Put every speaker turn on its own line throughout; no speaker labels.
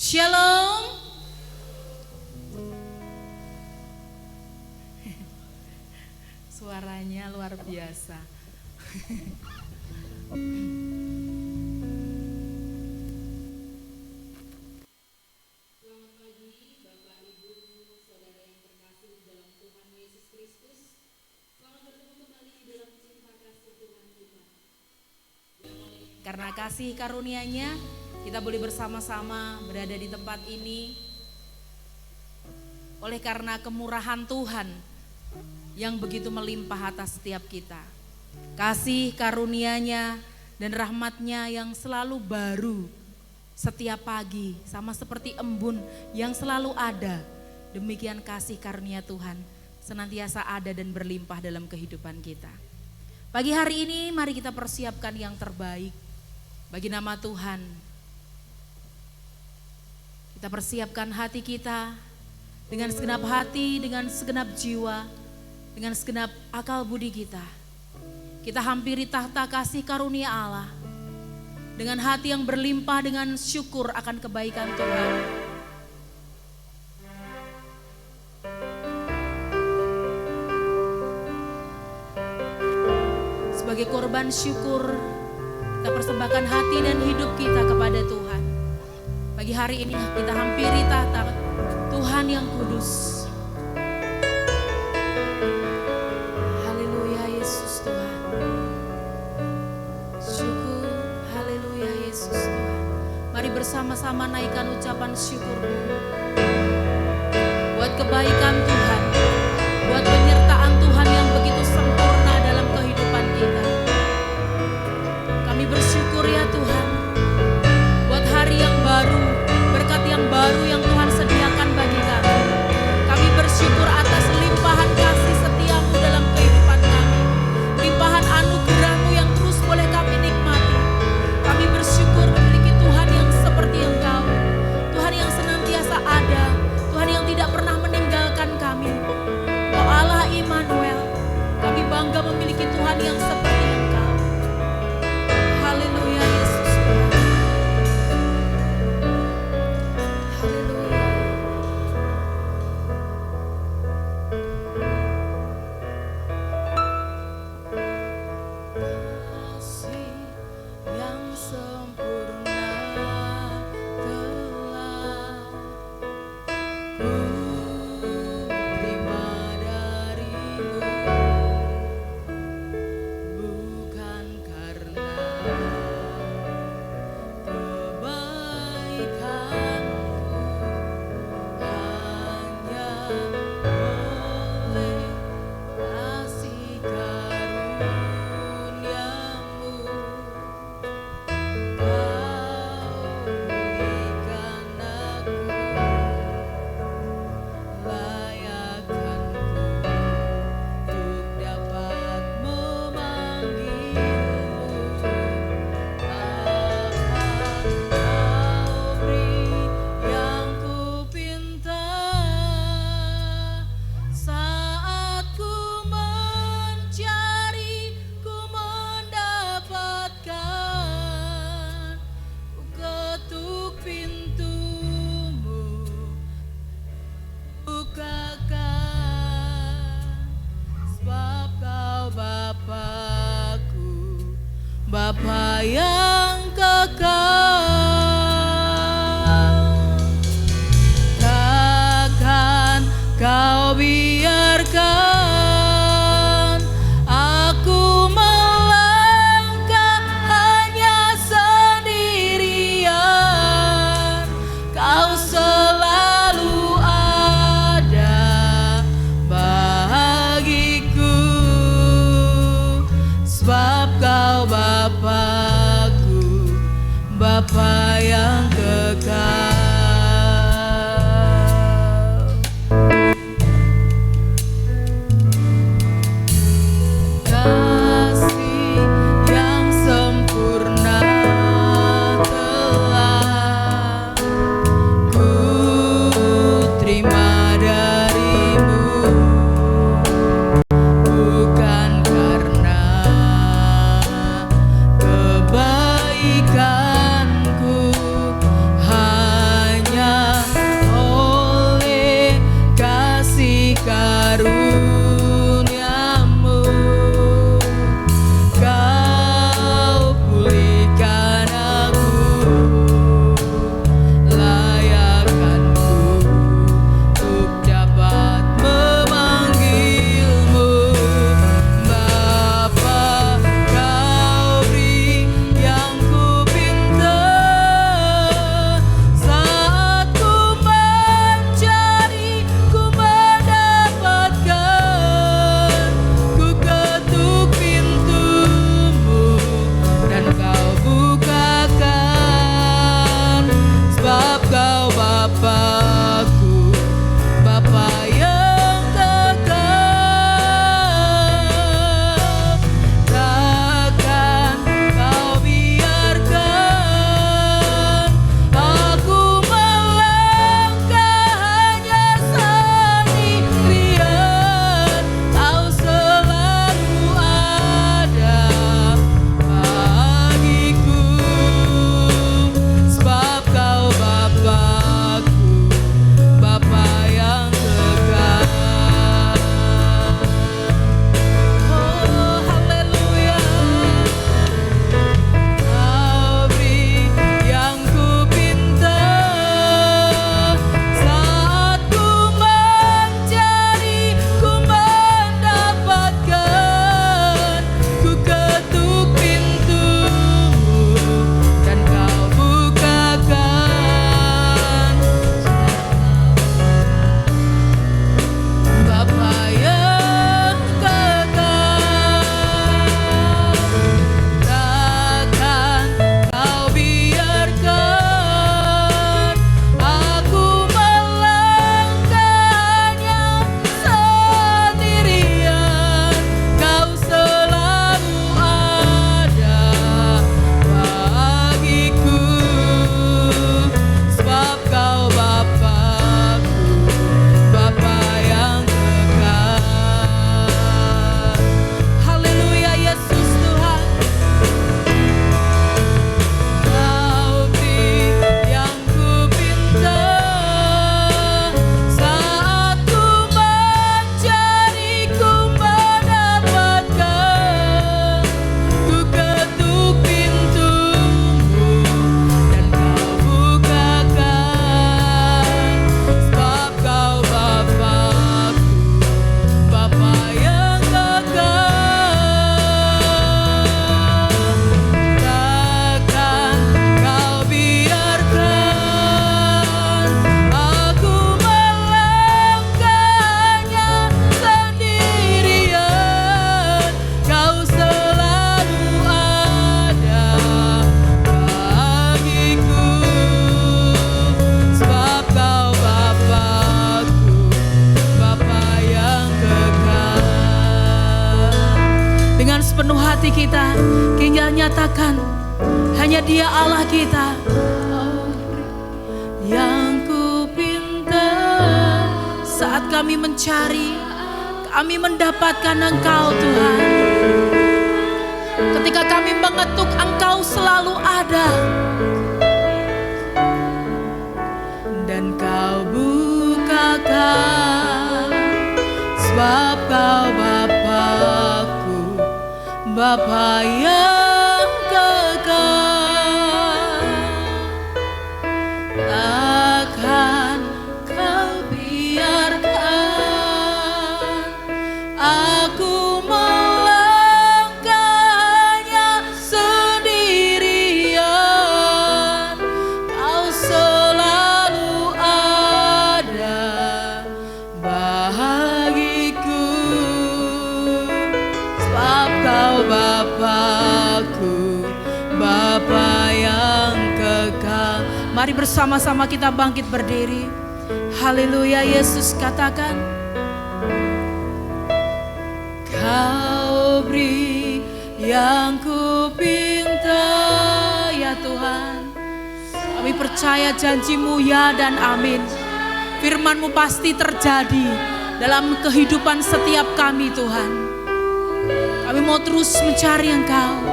Shalom. Suaranya luar biasa. Karena kasih karunia-Nya, kita boleh bersama-sama berada di tempat ini. Oleh karena kemurahan Tuhan yang begitu melimpah atas setiap kita. Kasih karunia-Nya dan rahmat-Nya yang selalu baru setiap pagi, sama seperti embun yang selalu ada. Demikian kasih karunia Tuhan senantiasa ada dan berlimpah dalam kehidupan kita. Pagi hari ini mari kita persiapkan yang terbaik bagi nama Tuhan. Kita persiapkan hati kita dengan segenap hati, dengan segenap jiwa, dengan segenap akal budi kita. Kita hampiri tahta kasih karunia Allah dengan hati yang berlimpah dengan syukur akan kebaikan Tuhan. Sebagai korban syukur, kita persembahkan hati dan hidup kita kepada Tuhan. Pagi hari ini kita hampiri tahta Tuhan yang kudus. Haleluya Yesus Tuhan. Syukur, haleluya Yesus Tuhan. Mari bersama-sama naikkan ucapan syukur-Mu buat kebaikan Tuhan, buat penyertaan Tuhan yang begitu sempurna dalam kehidupan kita. Kami bersyukur ya Tuhan, buat hari yang baru, berkat yang baru yang Tuhan sediakan bagi kami. Kami bersyukur atas limpahan kasih setia-Mu dalam kehidupan kami, limpahan anugerah-Mu yang terus boleh kami nikmati. Kami bersyukur memiliki Tuhan yang seperti Engkau, Tuhan yang senantiasa ada, Tuhan yang tidak pernah meninggalkan kami. Oh Allah Immanuel, kami bangga memiliki Tuhan yang seperti Engkau. Haleluya Yesus Tuhan. Haleluya. Kasih yang sempurna telah ku terima dari-Mu, bukan karena kebaikanku, hanya oleh kasih karunia-Mu Kau berikan aku layakkanku untuk dapat memanggil-Mu. Apa Kau beri yang ku pinta saat ku mencari, ku mendapatkan. Ku ketuk pintu-Mu, bukakan, sebab Kau Bapa-Ku, Bapa yang kekal. Takkan Kau biarkan aku melangkah hanya sendirian. Kau selalu ada bagiku, sebab Kau Bapa-Ku, Bapa yang kekal. Kasih yang sempurna telah ku terima dari-Mu, bukan karena kebaikanku, hati kita. Hingga nyatakan hanya Dia Allah kita. Yang ku pinta saat kami mencari, kami mendapatkan Engkau Tuhan. Ketika kami mengetuk, Engkau selalu ada. Dan Kau bukakan, sebab Kau Bapa-Ku, Bapa yang kekal. Takkan Kau biarkan aku melangkahnya sendirian. Kau selalu ada bagiku, sebab Kau Bapa-Ku, Bapa yang kekal. Mari bersama-sama kita bangkit berdiri. Haleluya. Yesus katakan, Kau beri yang ku pinta ya Tuhan. Kami percaya janji-Mu ya dan amin. Firman-Mu pasti terjadi dalam kehidupan setiap kami Tuhan. Kami mau terus mencari Engkau,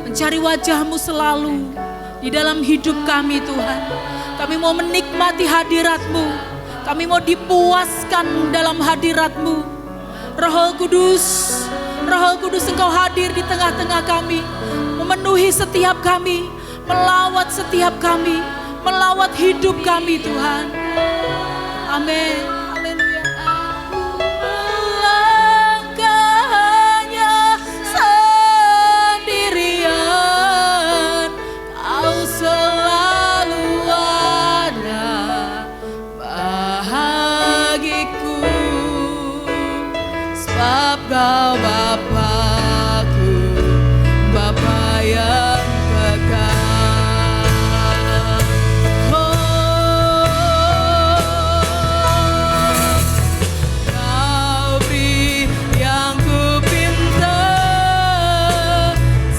mencari wajah-Mu selalu di dalam hidup kami Tuhan. Kami mau menikmati hadirat-Mu, kami mau dipuaskan dalam hadirat-Mu. Roh Kudus, Roh Kudus, Engkau hadir di tengah-tengah kami, memenuhi setiap kami, melawat setiap kami, melawat hidup kami Tuhan. Amin. Haleluya. Aku melangkahnya sendirian, Kau selalu ada bagiku, sebab Kau Bapa-Ku, Bapa yang kekal. Kau beri yang ku pinta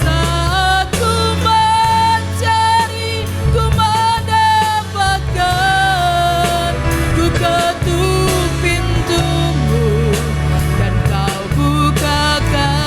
saat ku mencari, ku mendapatkan. Ku ketuk pintu-Mu dan Kau bukakan.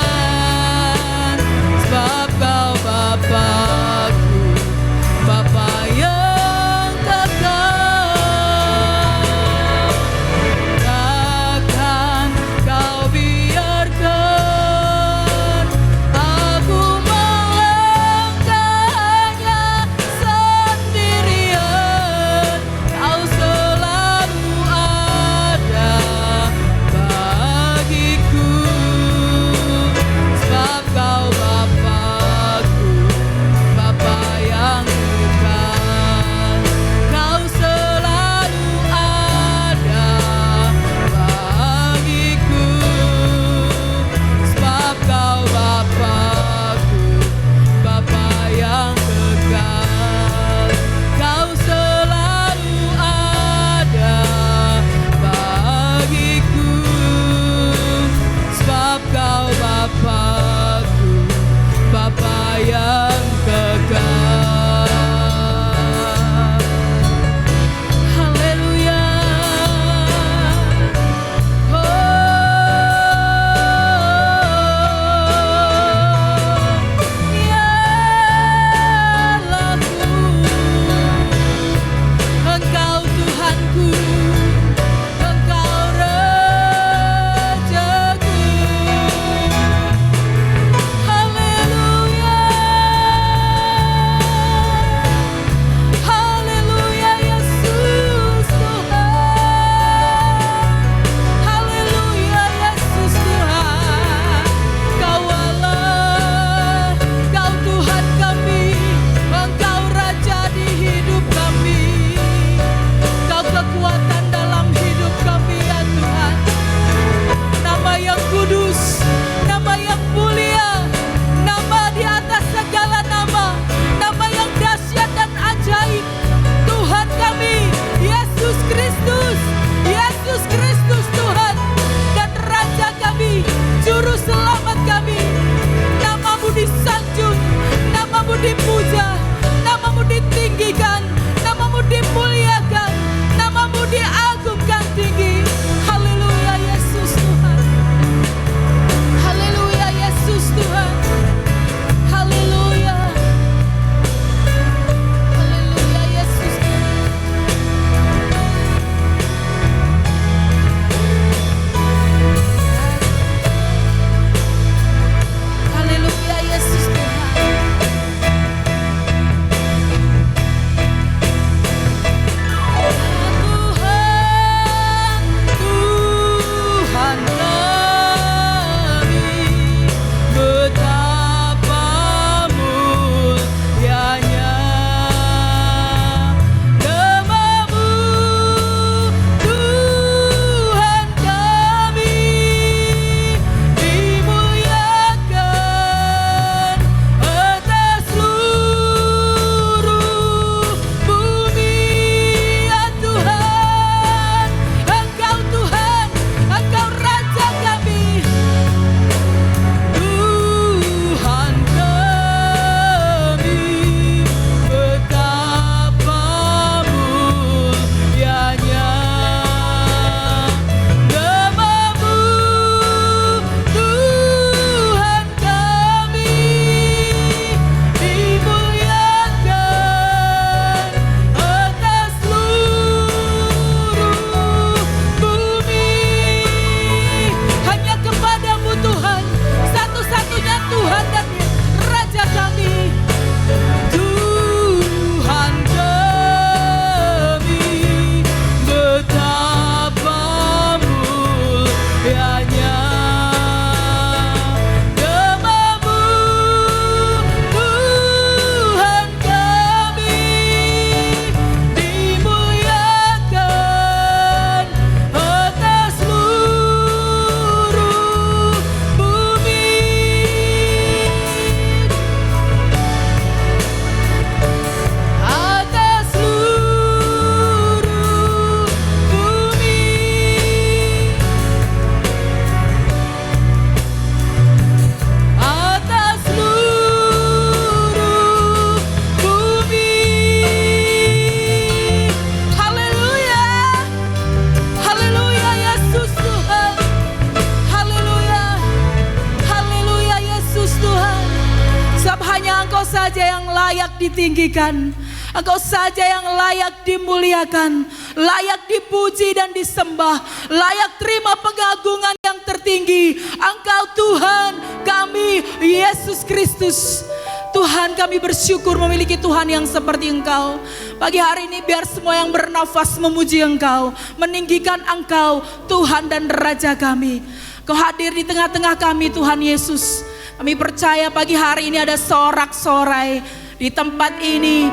layak ditinggikan. Engkau saja yang layak dimuliakan, layak dipuji dan disembah, layak terima pengagungan yang tertinggi. Engkau Tuhan kami, Yesus Kristus. Tuhan, kami bersyukur memiliki Tuhan yang seperti Engkau. Pagi hari ini biar semua yang bernafas memuji Engkau, meninggikan Engkau Tuhan dan Raja kami. Kau hadir di tengah-tengah kami Tuhan Yesus. Kami percaya pagi hari ini ada sorak-sorai di tempat ini.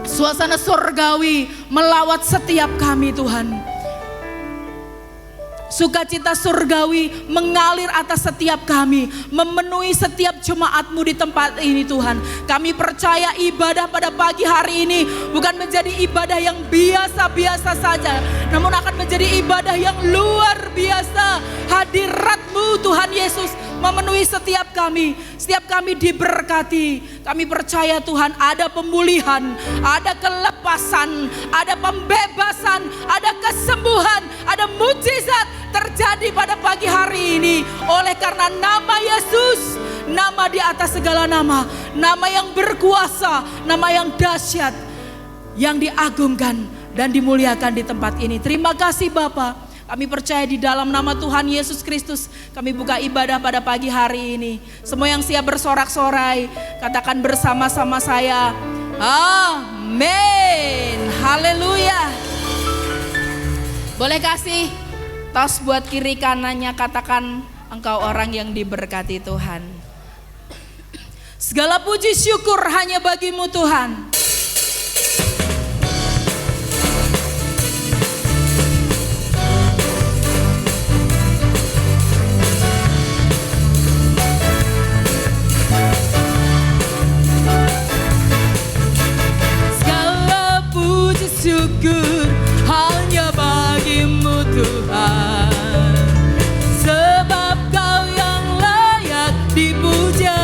Suasana surgawi melawat setiap kami Tuhan. Sukacita surgawi mengalir atas setiap kami, memenuhi setiap jemaat-Mu di tempat ini Tuhan. Kami percaya ibadah pada pagi hari ini bukan menjadi ibadah yang biasa-biasa saja, namun akan menjadi ibadah yang luar biasa. Hadirat-Mu Tuhan Yesus memenuhi setiap kami. Setiap kami diberkati. Kami percaya Tuhan ada pemulihan, ada kelepasan, ada pembebasan, ada kesembuhan, ada mujizat terjadi pada pagi hari ini. Oleh karena nama Yesus, nama di atas segala nama, nama yang berkuasa, nama yang dahsyat, yang diagungkan dan dimuliakan di tempat ini. Terima kasih Bapa. Kami percaya di dalam nama Tuhan Yesus Kristus kami buka ibadah pada pagi hari ini. Semua yang siap bersorak-sorai katakan bersama-sama saya, amin. Haleluya. Boleh kasih tos buat kiri kanannya, katakan engkau orang yang diberkati Tuhan. Segala puji syukur hanya bagi-Mu Tuhan. Syukur hanya bagi-Mu Tuhan, sebab Kau yang layak dipuja.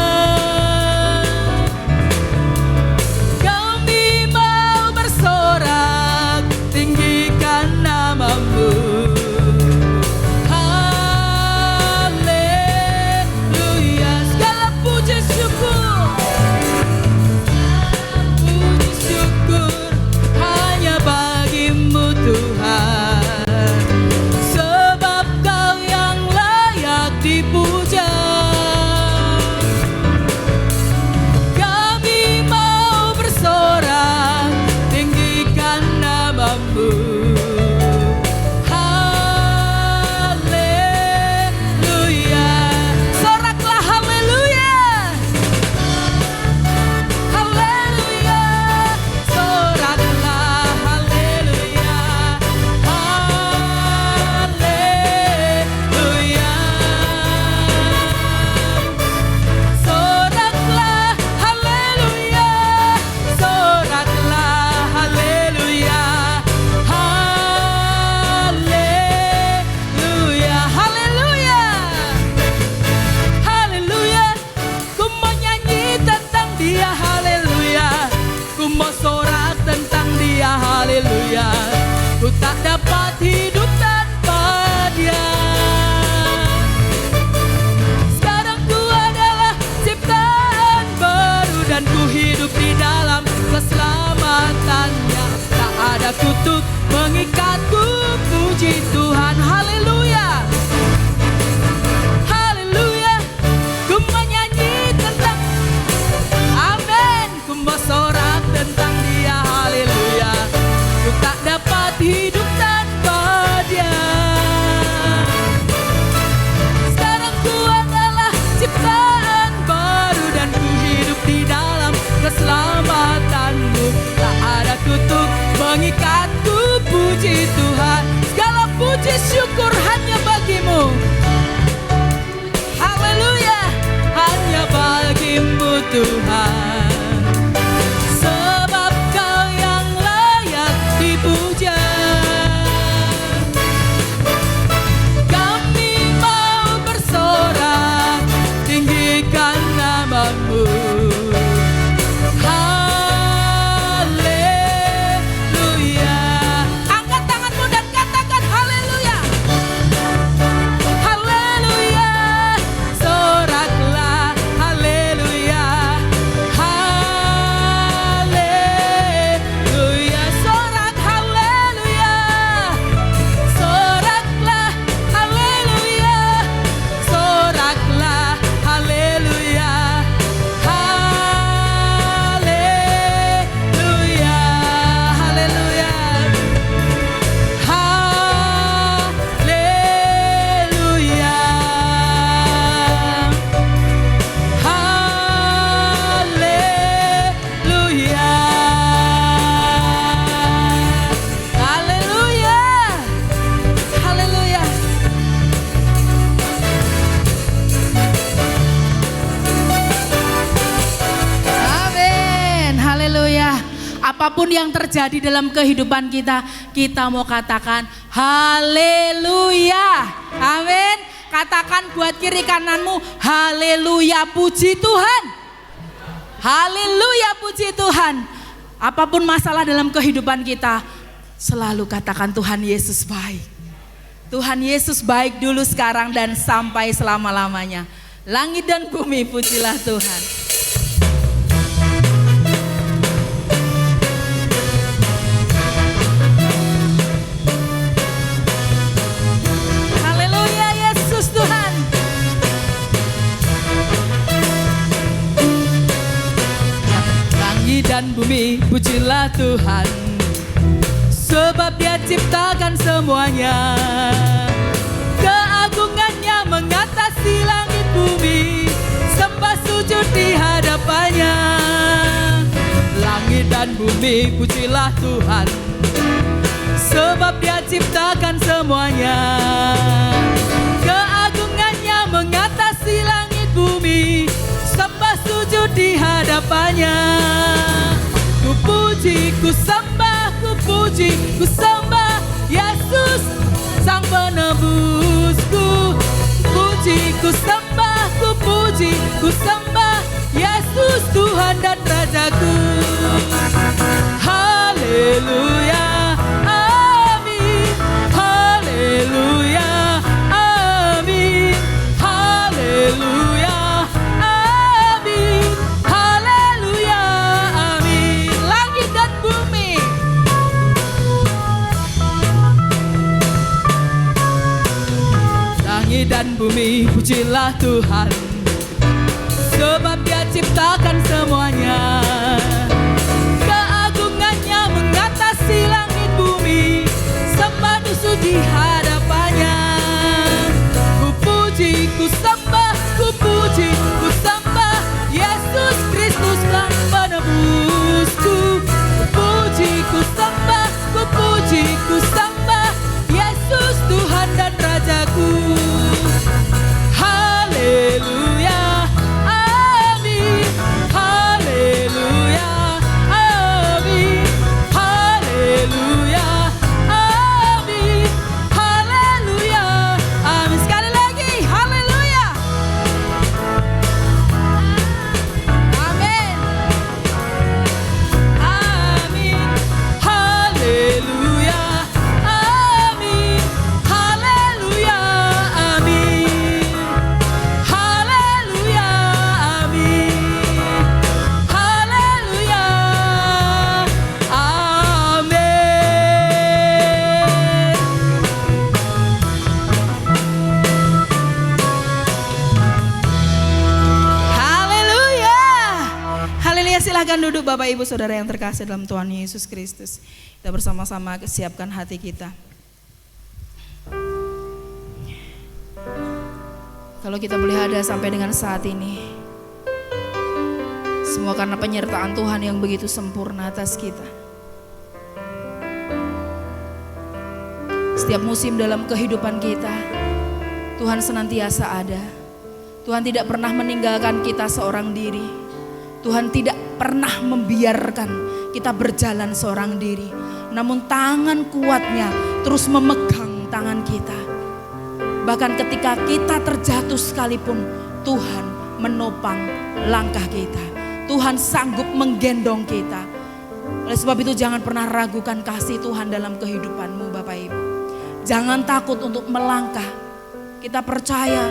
Kami mau bersorak, tinggikan nama-Mu. Haleluya. Segala puji syukur, puji syukur bagi-Mu Tuhan. apapun yang terjadi dalam kehidupan kita, kita mau katakan haleluya. Amin. Katakan buat kiri kananmu, haleluya, puji Tuhan. Haleluya, puji Tuhan. Apapun masalah dalam kehidupan kita, selalu katakan Tuhan Yesus baik. Tuhan Yesus baik dulu, sekarang, dan sampai selama-lamanya. Langit dan bumi pujilah Tuhan. Haleluya, Yesus Tuhan. Langit dan bumi pujilah Tuhan, sebab Dia ciptakan semuanya. Keagungannya mengatasi langit bumi, sembah sujud di hadapannya. Langit dan bumi pujilah Tuhan, sebab Dia ciptakan semuanya. Keagungannya mengatasi langit bumi, sembah sujud di hadapannya. Ku puji, ku sembah, ku puji, ku sembah Yesus Sang Penebusku. Puji, ku sembah, ku puji, ku sembah Yesus Tuhan dan Rajaku. Haleluya, amin. Haleluya, amin. Haleluya, amin. Haleluya, amin. Langit dan bumi. Langit dan bumi pujilah Tuhan, sebab Dia ciptakan semuanya. Keagungannya mengatasi langit bumi, sembah sujud di hadapannya. Ku puji, ku sembah, ku puji, ku sembah Yesus Kristus Sang Penebusku. Ku puji, ku sembah, ku puji, ku sembah Yesus Tuhan dan Rajaku. Haleluya, amin. Haleluya, amin. Haleluya, amin. Haleluya, amin. Sekali lagi, haleluya. Amin. Amin. Haleluya, amin. Haleluya, amin. Haleluya, amin. Haleluya, amin. Haleluya. Haleluya, silahkan duduk Bapak Ibu Saudara yang terkasih dalam Tuhan Yesus Kristus. Kita bersama-sama siapkan hati kita. Kalau kita boleh ada sampai dengan saat ini, semua karena penyertaan Tuhan yang begitu sempurna atas kita. Setiap musim dalam kehidupan kita, Tuhan senantiasa ada. Tuhan tidak pernah meninggalkan kita seorang diri. Tuhan tidak pernah membiarkan kita berjalan seorang diri. Namun tangan kuatnya terus memegang tangan kita. Bahkan ketika kita terjatuh sekalipun, Tuhan menopang langkah kita. Tuhan sanggup menggendong kita. Oleh sebab itu jangan pernah ragukan kasih Tuhan dalam kehidupanmu Bapak Ibu. Jangan takut untuk melangkah. Kita percaya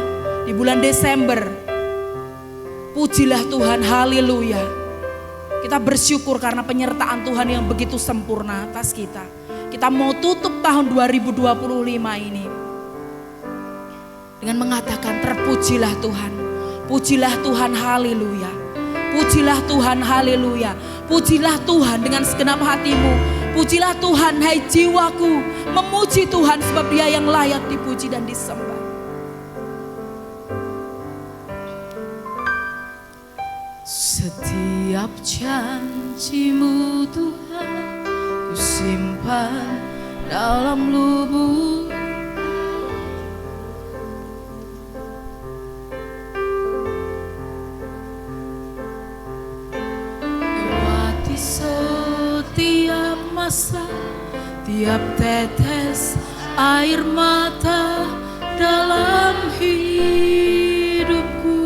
di bulan Desember, pujilah Tuhan, haleluya. Kita bersyukur karena penyertaan Tuhan yang begitu sempurna atas kita. Kita mau tutup tahun 2025 ini dengan mengatakan terpujilah Tuhan. Pujilah Tuhan, haleluya. Pujilah Tuhan, haleluya. Pujilah Tuhan dengan segenap hatimu. Pujilah Tuhan, hai jiwaku. Memuji Tuhan sebab Dia yang layak dipuji dan disembah. Setiap janji-Mu Tuhan, ku simpan dalam lubuk hati. masa, tiap tetes air mata dalam hidupku.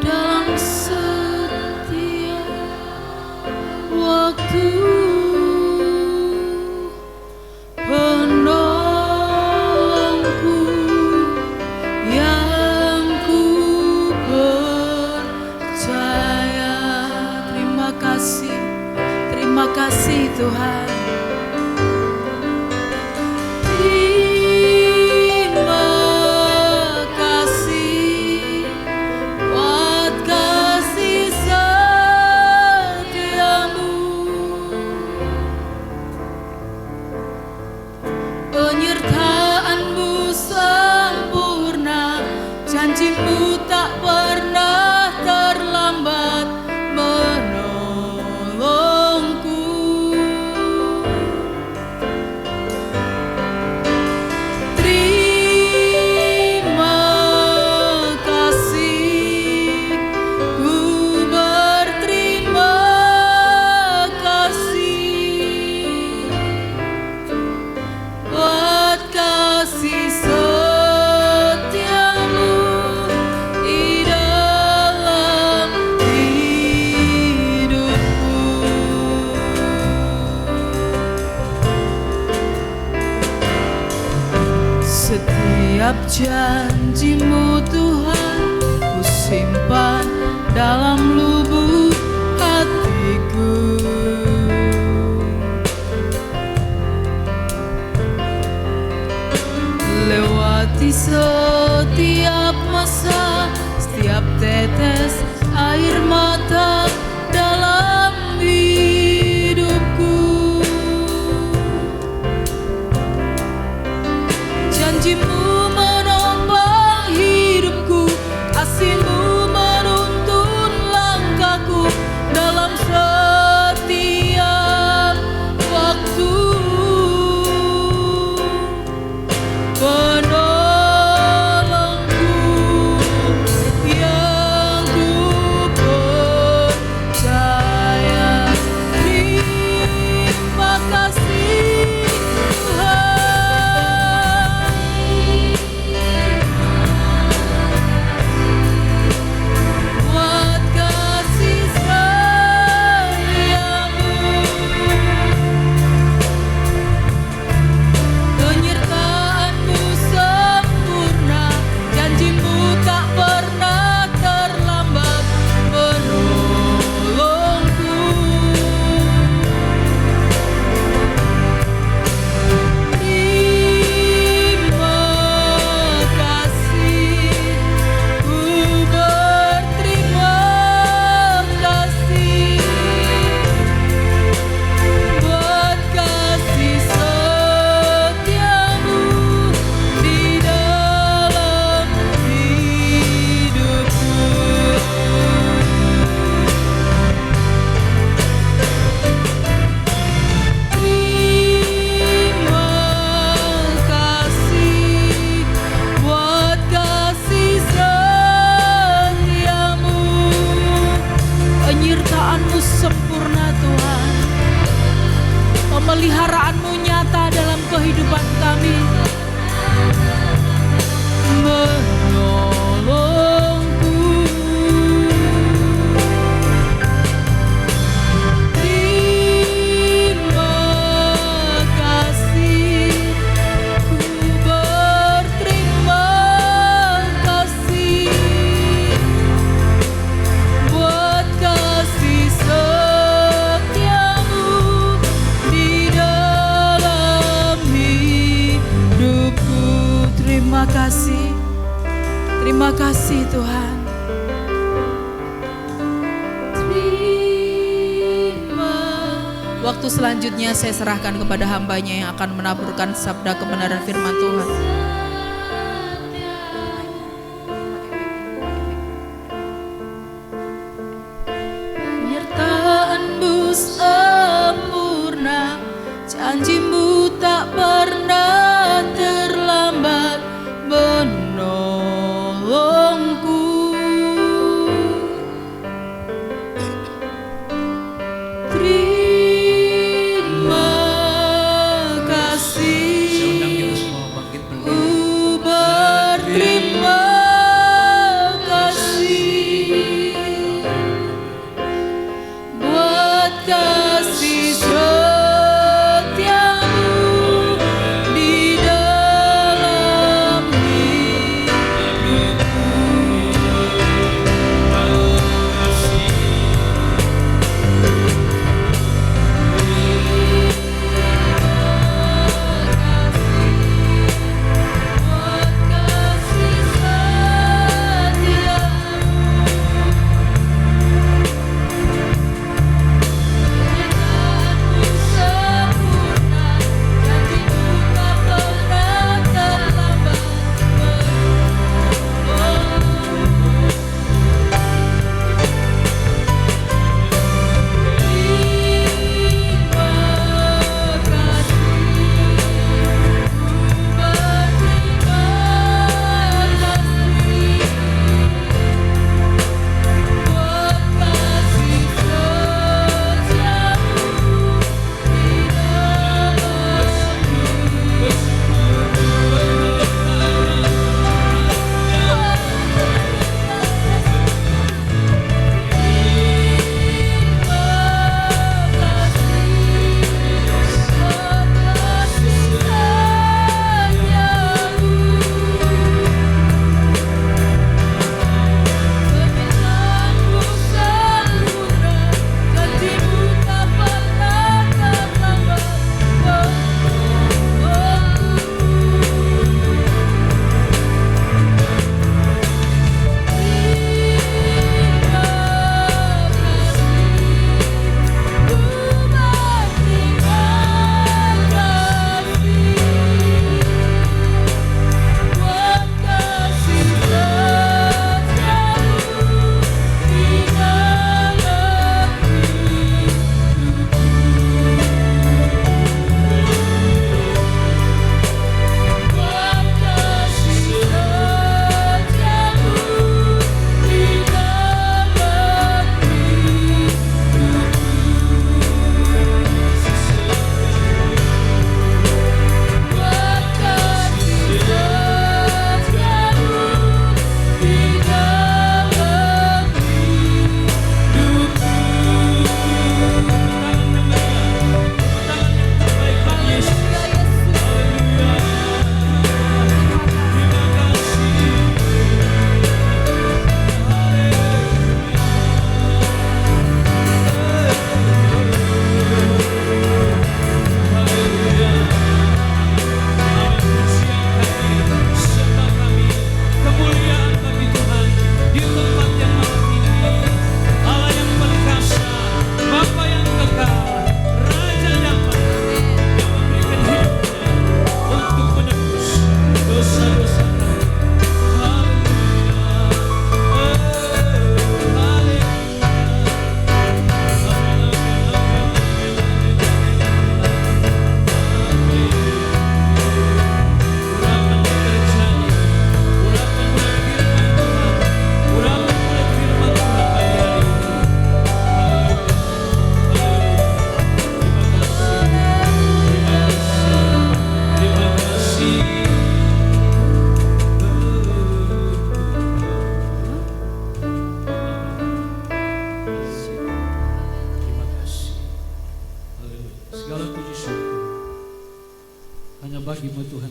Dalam setiap waktu penolongku yang ku percaya. Terima kasih Tuhan. Terima kasih buat kasih setiamu, penyertaanmu sempurna, janjimu tak pernah terlambat menolongku. Terima kasih, ku berterima kasih buat kasih setiamu di dalam hidupku. Setiap janjimu Tuhan, ku simpan dalam lubuk hatiku. Lewati setiap masa, setiap tetes air mata dalam hidupku. Janjimu menopang hidupku, kasihmu menuntun langkahku dalam setiap waktu. Penolongku yang ku percaya. Terima kasih Tuhan. Buat kasih setiamu, penyertaanmu sempurna, janjimu tak pernah terlambat menolongku. Terima kasih, ku berterima kasih buat kasih setiamu di dalam hidupku. Terima kasih buat kasih setiamu, penyertaanmu sempurna Tuhan, pemeliharaanmu nyata dalam kehidupan kami. Menolongku. Terima kasih, ku berterima kasih buat kasih setiamu di dalam hidupku. Terima kasih Tuhan. Waktu selanjutnya saya serahkan kepada hamba-Nya yang akan menaburkan sabda kebenaran firman Tuhan. Penyertaanmu sempurna, janjimu tak pernah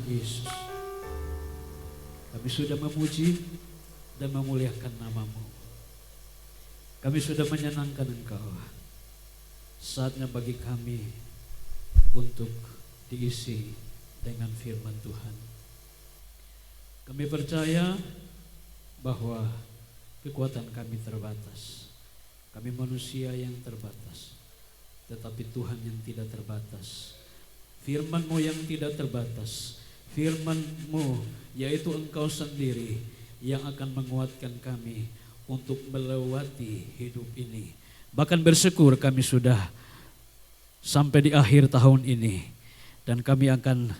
Yesus. Kami sudah memuji dan memuliakan nama-Mu. Kami sudah menyenangkan Engkau. Saatnya bagi kami untuk diisi dengan firman Tuhan. Kami percaya bahwa kekuatan kami terbatas. Kami manusia yang terbatas, tetapi Tuhan yang tidak terbatas. Firman-Mu yang tidak terbatas, firman-Mu yaitu Engkau sendiri yang akan menguatkan kami untuk melewati hidup ini. Bahkan bersyukur kami sudah sampai di akhir tahun ini, dan kami akan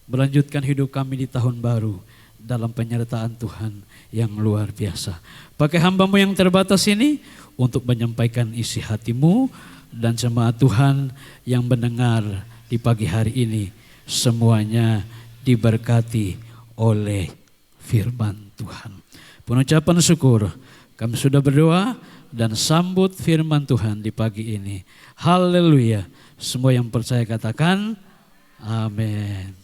melanjutkan hidup kami di tahun baru dalam penyertaan Tuhan yang luar biasa. Pakai hamba-Mu yang terbatas ini untuk menyampaikan isi hati-Mu, dan jemaat Tuhan yang mendengar di pagi hari ini semuanya diberkati oleh firman Tuhan. Pengucapan syukur kami sudah berdoa dan sambut firman Tuhan di pagi ini. Haleluya. Semua yang percaya katakan amin.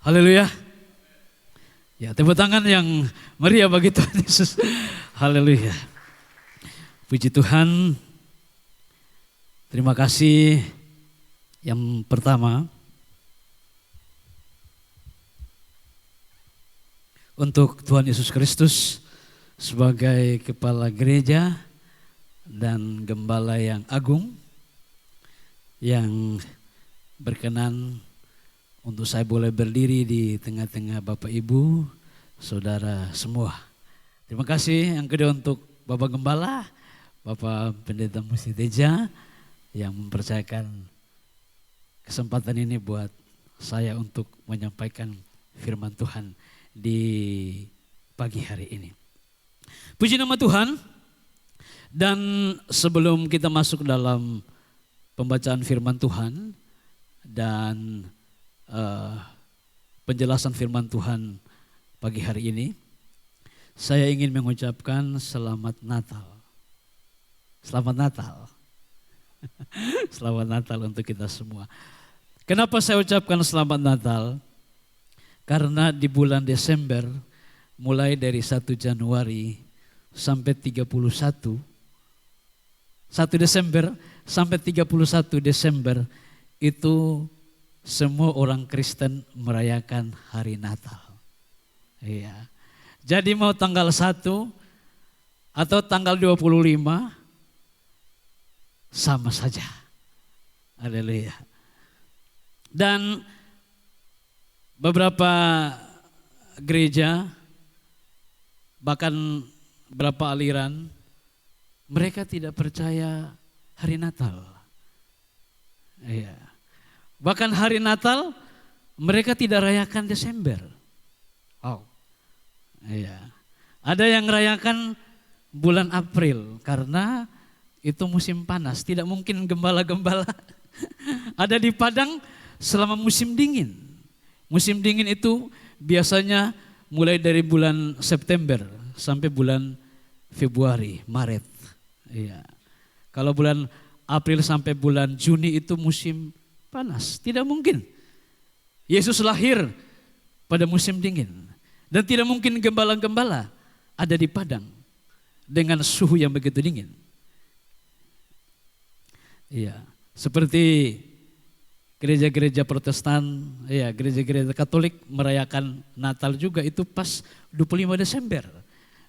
Haleluya. Ya, tepuk tangan yang meriah bagi Tuhan Yesus. Haleluya. Puji Tuhan. Terima kasih. Yang pertama, untuk Tuhan Yesus Kristus sebagai kepala gereja dan gembala yang agung yang berkenan untuk saya boleh berdiri di tengah-tengah Bapak Ibu, saudara semua. Terima kasih. Yang kedua untuk Bapak Gembala, Bapak Pendeta Musti Teja yang mempercayakan kesempatan ini buat saya untuk menyampaikan firman Tuhan di pagi hari ini. Puji nama Tuhan. Dan sebelum kita masuk dalam pembacaan firman Tuhan dan penjelasan firman Tuhan pagi hari ini, saya ingin mengucapkan selamat Natal. Selamat Natal. Selamat Natal untuk kita semua. Kenapa saya ucapkan selamat Natal? Karena di bulan Desember, mulai dari 1 Januari sampai 1 Desember sampai 31 Desember itu semua orang Kristen merayakan hari Natal. Iya. Jadi mau tanggal 1 atau tanggal 25 sama saja. Haleluya. Dan beberapa gereja, bahkan beberapa aliran, mereka tidak percaya hari Natal. Iya. Bahkan hari Natal mereka tidak rayakan Desember. Oh, iya. Ada yang rayakan bulan April karena itu musim panas. Tidak mungkin gembala-gembala ada di padang selama musim dingin. Musim dingin itu biasanya mulai dari bulan September sampai bulan Februari, Maret. Iya. Kalau bulan April sampai bulan Juni itu musim panas. Tidak mungkin. Yesus lahir pada musim dingin. Dan tidak mungkin gembala-gembala ada di padang dengan suhu yang begitu dingin. Iya. Seperti gereja-gereja Protestan, ya, gereja-gereja Katolik merayakan Natal juga itu pas 25 Desember.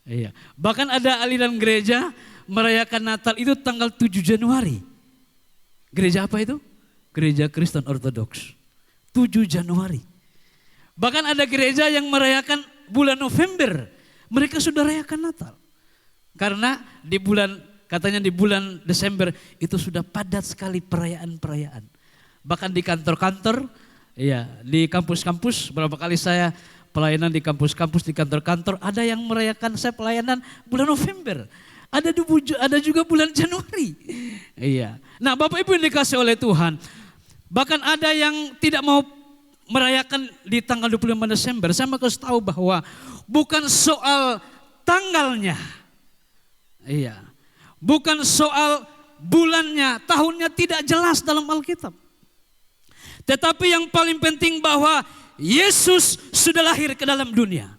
Iya. Bahkan ada aliran gereja merayakan Natal itu tanggal 7 Januari. Gereja apa itu? Gereja Kristen Ortodoks. 7 Januari. Bahkan ada gereja yang merayakan bulan November. Mereka sudah rayakan Natal. Karena di bulan, katanya di bulan Desember itu sudah padat sekali perayaan-perayaan. Bahkan di kantor-kantor, ya, di kampus-kampus, berapa kali saya pelayanan di kampus-kampus, di kantor-kantor, ada yang merayakan saya pelayanan bulan November. Ada juga bulan Januari. Iya. Nah, Bapak Ibu yang dikasih oleh Tuhan, bahkan ada yang tidak mau merayakan di tanggal 25 Desember. Saya mau kasih tahu bahwa bukan soal tanggalnya, Iya. Bukan soal bulannya, tahunnya tidak jelas dalam Alkitab. Tetapi yang paling penting bahwa Yesus sudah lahir ke dalam dunia.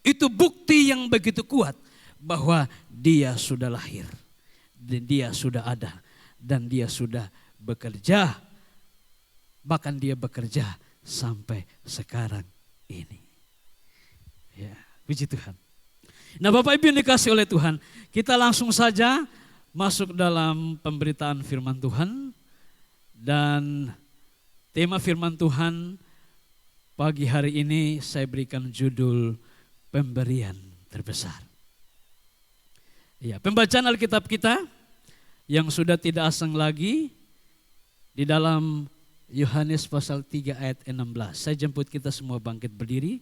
Itu bukti yang begitu kuat bahwa dia sudah lahir. Dan dia sudah ada. Dan dia sudah bekerja. Bahkan dia bekerja sampai sekarang ini. Ya, puji Tuhan. Nah, Bapak Ibu yang dikasih oleh Tuhan, kita langsung saja masuk dalam pemberitaan firman Tuhan. Dan tema firman Tuhan pagi hari ini saya berikan judul pemberian terbesar. Ya, pembacaan Alkitab kita yang sudah tidak asing lagi di dalam Yohanes pasal 3 ayat 16. Saya jemput kita semua bangkit berdiri.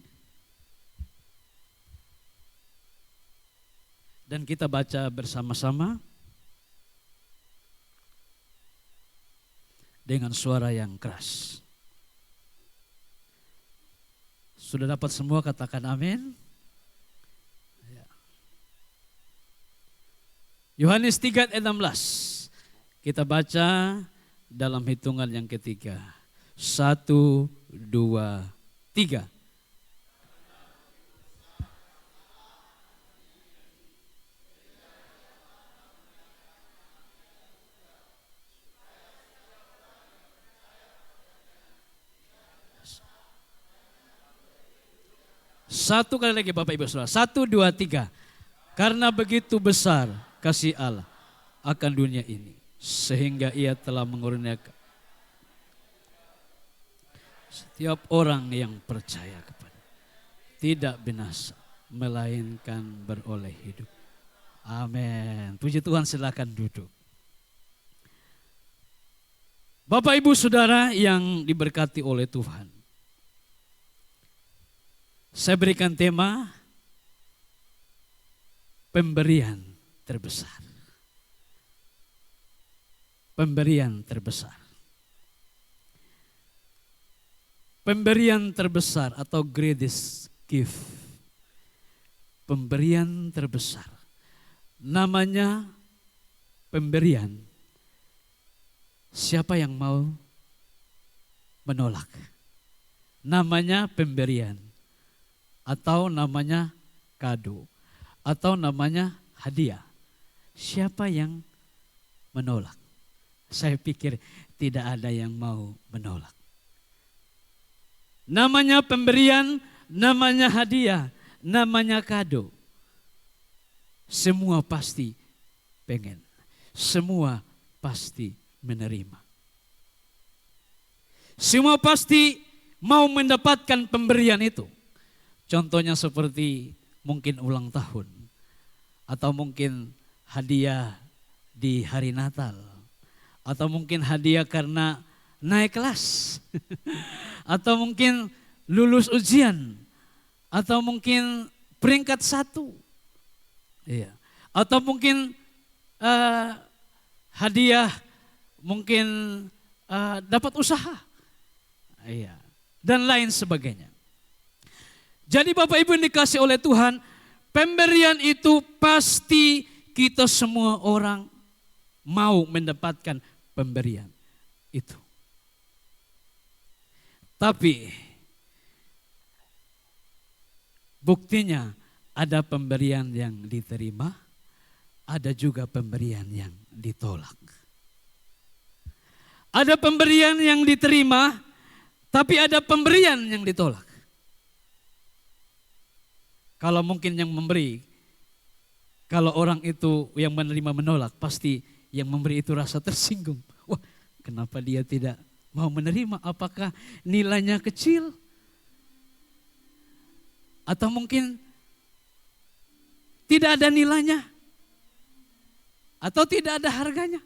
Dan kita baca bersama-sama dengan suara yang keras. Sudah dapat semua, katakan amin. Yohanes 3 ayat 16. Kita baca dalam hitungan yang ketiga. 1, 2, 3. Satu kali lagi Bapak Ibu Saudara. 1, 2, 3. Karena begitu besar kasih Allah akan dunia ini, sehingga ia telah mengurniakan setiap orang yang percaya kepada, tidak binasa, melainkan beroleh hidup. Amin. Puji Tuhan, silakan duduk. Bapak Ibu Saudara yang diberkati oleh Tuhan, saya berikan tema pemberian terbesar. Pemberian terbesar. Pemberian terbesar atau greatest gift. Pemberian terbesar. Namanya pemberian. Siapa yang mau menolak? Namanya pemberian. Atau namanya kado. Atau namanya hadiah. Siapa yang menolak? Saya pikir tidak ada yang mau menolak. Namanya pemberian, namanya hadiah, namanya kado. Semua pasti pengen. Semua pasti menerima. Semua pasti mau mendapatkan pemberian itu. Contohnya seperti mungkin ulang tahun. Atau mungkin hadiah di hari Natal. Atau mungkin hadiah karena naik kelas. Atau mungkin lulus ujian. Atau mungkin peringkat 1. Iya. Atau mungkin hadiah mungkin dapat usaha. Iya. Dan lain sebagainya. Jadi Bapak Ibu yang dikasih oleh Tuhan, pemberian itu pasti kita semua orang mau mendapatkan pemberian itu. Tapi buktinya ada pemberian yang diterima, ada juga pemberian yang ditolak. Ada pemberian yang diterima, tapi ada pemberian yang ditolak. Kalau mungkin yang memberi, kalau orang itu yang menerima menolak, pasti yang memberi itu rasa tersinggung. Wah, kenapa dia tidak mau menerima? Apakah nilainya kecil? Atau mungkin tidak ada nilainya? Atau tidak ada harganya?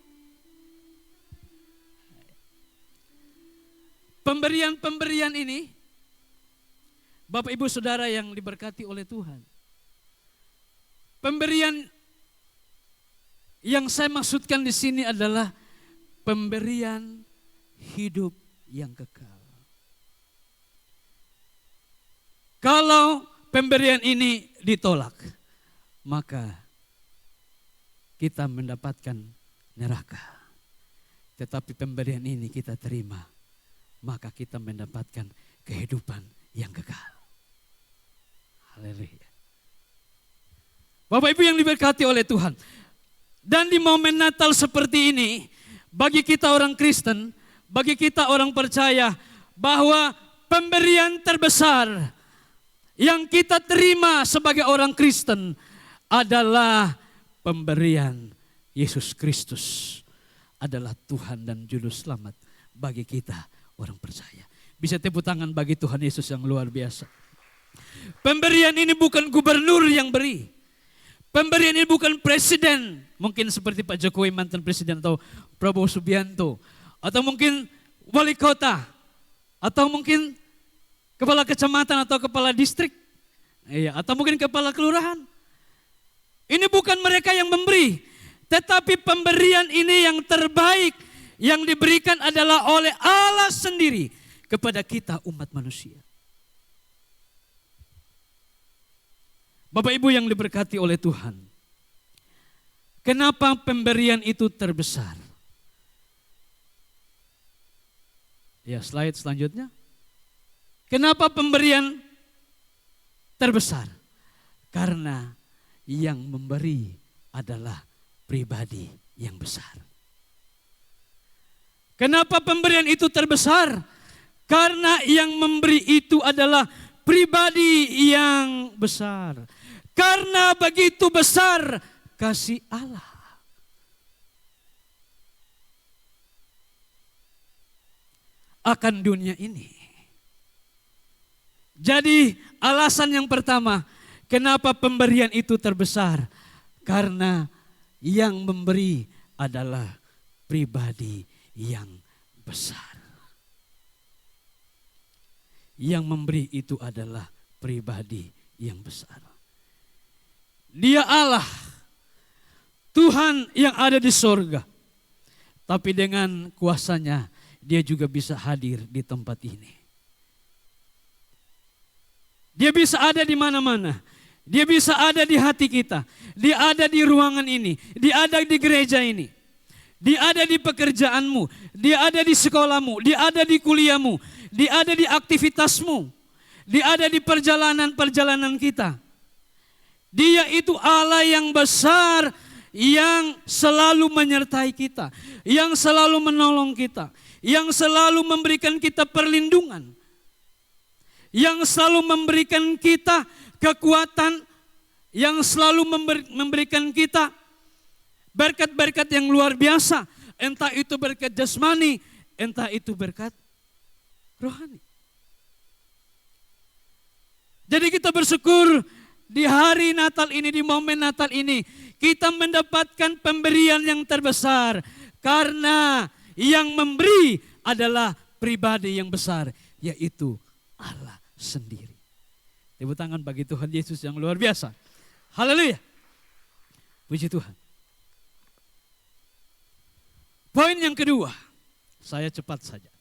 Pemberian-pemberian ini, Bapak Ibu Saudara yang diberkati oleh Tuhan, pemberian yang saya maksudkan di sini adalah pemberian hidup yang kekal. Kalau pemberian ini ditolak, maka kita mendapatkan neraka. Tetapi pemberian ini kita terima, maka kita mendapatkan kehidupan yang kekal. Haleluya. Bapak Ibu yang diberkati oleh Tuhan. Dan di momen Natal seperti ini, bagi kita orang Kristen, bagi kita orang percaya, bahwa pemberian terbesar yang kita terima sebagai orang Kristen adalah pemberian Yesus Kristus. Adalah Tuhan dan Juru Selamat bagi kita orang percaya. Bisa tepuk tangan bagi Tuhan Yesus yang luar biasa. Pemberian ini bukan gubernur yang beri. Pemberian ini bukan presiden. Mungkin seperti Pak Jokowi mantan presiden atau Prabowo Subianto. Atau mungkin wali kota. Atau mungkin kepala kecamatan atau kepala distrik. Atau mungkin kepala kelurahan. Ini bukan mereka yang memberi. Tetapi pemberian ini yang terbaik yang diberikan adalah oleh Allah sendiri kepada kita umat manusia. Bapak Ibu yang diberkati oleh Tuhan. Kenapa pemberian itu terbesar? Ya, slide selanjutnya. Kenapa pemberian terbesar? Karena yang memberi adalah pribadi yang besar. Kenapa pemberian itu terbesar? Karena yang memberi itu adalah pribadi yang besar. Karena begitu besar kasih Allah. Akan dunia ini. Jadi alasan yang pertama, kenapa pemberian itu terbesar? Karena yang memberi adalah pribadi yang besar. Yang memberi itu adalah pribadi yang besar. Dia Allah, Tuhan yang ada di sorga. Tapi dengan kuasanya dia juga bisa hadir di tempat ini. Dia bisa ada di mana-mana. Dia bisa ada di hati kita. Dia ada di ruangan ini. Dia ada di gereja ini. Dia ada di pekerjaanmu. Dia ada di sekolahmu. Dia ada di kuliahmu. Dia ada di aktivitasmu. Dia ada di perjalanan-perjalanan kita. Dia itu Allah yang besar, yang selalu menyertai kita, yang selalu menolong kita, yang selalu memberikan kita perlindungan, yang selalu memberikan kita kekuatan, yang selalu memberikan kita berkat-berkat yang luar biasa. Entah itu berkat jasmani, entah itu berkat rohani. Jadi kita bersyukur di hari Natal ini, di momen Natal ini, kita mendapatkan pemberian yang terbesar. Karena yang memberi adalah pribadi yang besar, yaitu Allah sendiri. Tepuk tangan bagi Tuhan Yesus yang luar biasa. Haleluya. Puji Tuhan. Poin yang kedua, saya cepat saja.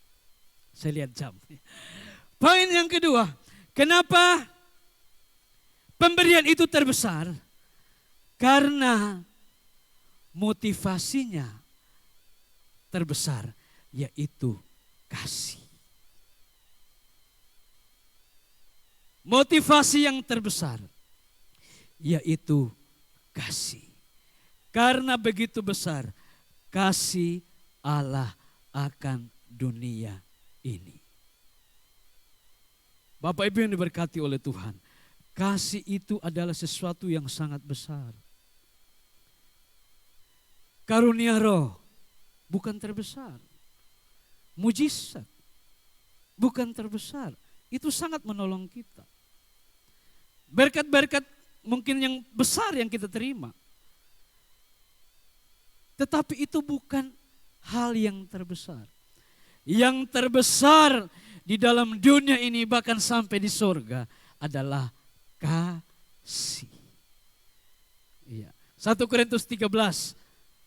Saya lihat jam. Poin yang kedua, kenapa pemberian itu terbesar? Karena motivasinya terbesar, yaitu kasih. Motivasi yang terbesar, yaitu kasih. Karena begitu besar kasih Allah akan dunia ini. Bapak Ibu yang diberkati oleh Tuhan, kasih itu adalah sesuatu yang sangat besar. Karunia roh bukan terbesar. Mujizat bukan terbesar. Itu sangat menolong kita. Berkat-berkat mungkin yang besar yang kita terima. Tetapi itu bukan hal yang terbesar. Yang terbesar di dalam dunia ini bahkan sampai di sorga adalah kasih. Iya. 1 Korintus 13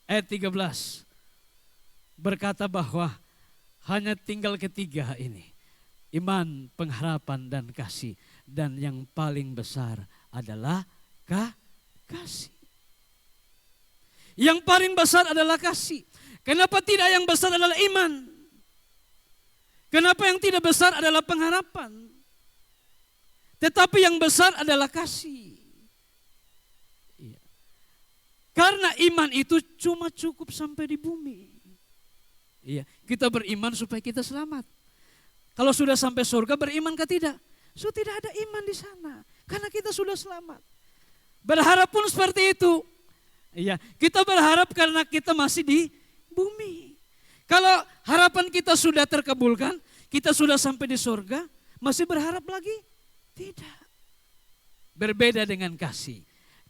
ayat 13 berkata bahwa hanya tinggal ketiga ini. Iman, pengharapan, dan kasih. Dan yang paling besar adalah kasih. Yang paling besar adalah kasih. Kenapa tidak yang besar adalah iman? Kenapa yang tidak besar adalah pengharapan? Tetapi yang besar adalah kasih. Iya. Karena iman itu cuma cukup sampai di bumi. Iya, kita beriman supaya kita selamat. Kalau sudah sampai surga beriman ke tidak? So tidak ada iman di sana. Karena kita sudah selamat. Berharap pun seperti itu. Iya, kita berharap karena kita masih di bumi. Kalau harapan kita sudah terkabulkan, kita sudah sampai di surga, masih berharap lagi? Tidak. Berbeda dengan kasih.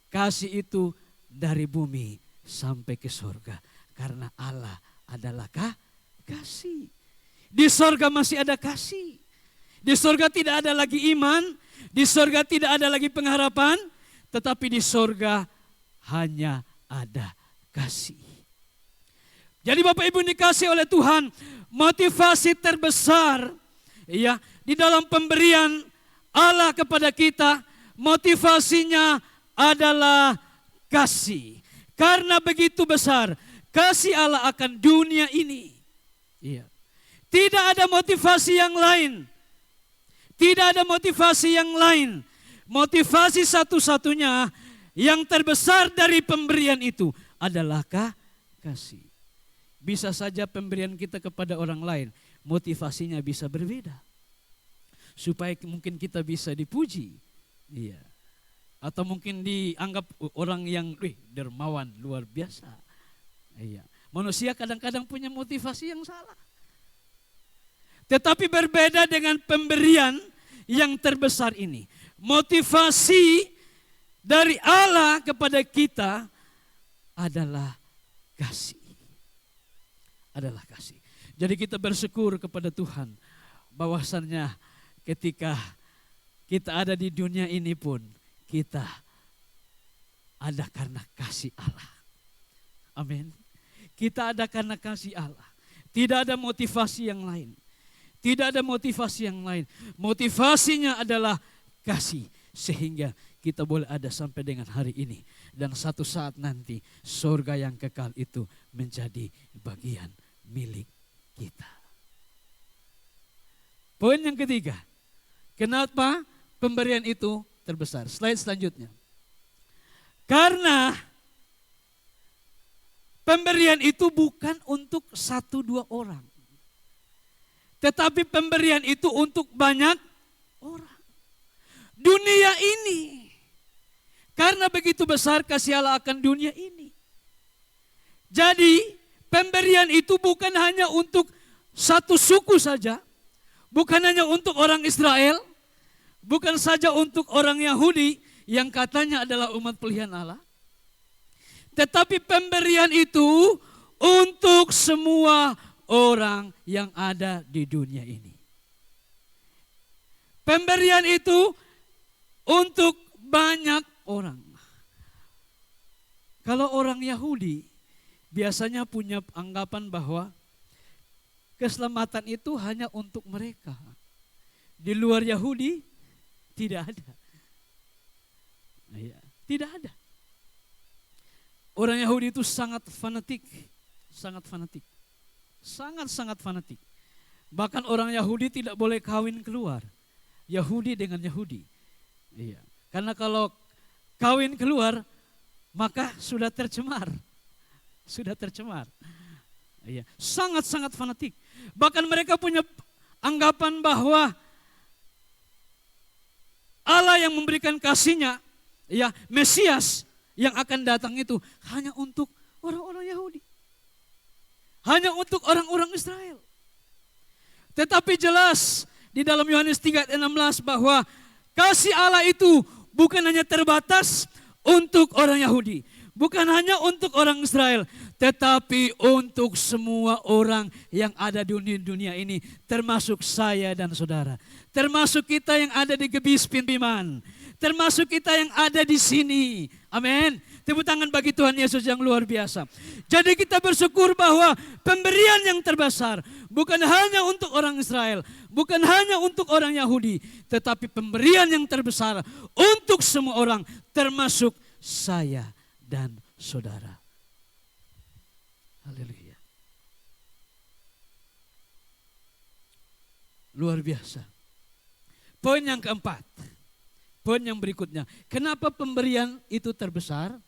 Kasih itu dari bumi sampai ke surga. Karena Allah adalah kasih. Di surga masih ada kasih. Di surga tidak ada lagi iman. Di surga tidak ada lagi pengharapan. Tetapi di surga hanya ada kasih. Jadi Bapak Ibu dikasih oleh Tuhan, motivasi terbesar ya di dalam pemberian Allah kepada kita, motivasinya adalah kasih. Karena begitu besar kasih Allah akan dunia ini. Iya. Tidak ada motivasi yang lain. Tidak ada motivasi yang lain. Motivasi satu-satunya yang terbesar dari pemberian itu adalah kasih. Bisa saja pemberian kita kepada orang lain, motivasinya bisa berbeda. Supaya mungkin kita bisa dipuji. Iya. Atau mungkin dianggap orang yang dermawan, luar biasa. Iya. Manusia kadang-kadang punya motivasi yang salah. Tetapi berbeda dengan pemberian yang terbesar ini. Motivasi dari Allah kepada kita adalah kasih. Adalah kasih. Jadi kita bersyukur kepada Tuhan bahwasannya ketika kita ada di dunia ini pun kita ada karena kasih Allah. Amin. Kita ada karena kasih Allah. Tidak ada motivasi yang lain. Tidak ada motivasi yang lain. Motivasinya adalah kasih. Sehingga kita boleh ada sampai dengan hari ini. Dan satu saat nanti surga yang kekal itu menjadi bagian milik kita. Poin yang ketiga. Kenapa pemberian itu terbesar? Slide selanjutnya. Karena pemberian itu bukan untuk 1-2 orang. Tetapi pemberian itu untuk banyak orang. Dunia ini. Karena begitu besar kasih Allah akan dunia ini. Jadi pemberian itu bukan hanya untuk satu suku saja. Bukan hanya untuk orang Israel. Bukan saja untuk orang Yahudi yang katanya adalah umat pilihan Allah. Tetapi pemberian itu untuk semua orang yang ada di dunia ini. Pemberian itu untuk banyak orang. Kalau orang Yahudi biasanya punya anggapan bahwa keselamatan itu hanya untuk mereka. Di luar Yahudi tidak ada. Tidak ada. Orang Yahudi itu sangat fanatik. Sangat fanatik. Sangat-sangat fanatik. Bahkan orang Yahudi tidak boleh kawin keluar. Yahudi dengan Yahudi. Iya. Karena kalau kawin keluar, maka sudah tercemar. Sudah tercemar. Iya. Sangat-sangat fanatik. Bahkan mereka punya anggapan bahwa Allah yang memberikan kasih-Nya, ya, Mesias yang akan datang itu hanya untuk orang-orang Yahudi. Hanya untuk orang-orang Israel. Tetapi jelas di dalam Yohanes 3:16 bahwa kasih Allah itu bukan hanya terbatas untuk orang Yahudi. Bukan hanya untuk orang Israel. Tetapi untuk semua orang yang ada di dunia ini. Termasuk saya dan saudara. Termasuk kita yang ada di Gebis Pintiman. Termasuk kita yang ada di sini. Amin. Tepuk tangan bagi Tuhan Yesus yang luar biasa. Jadi kita bersyukur bahwa pemberian yang terbesar bukan hanya untuk orang Israel, bukan hanya untuk orang Yahudi, tetapi pemberian yang terbesar untuk semua orang termasuk saya dan saudara. Haleluya. Luar biasa. Poin yang keempat. Poin yang berikutnya. Kenapa pemberian itu terbesar?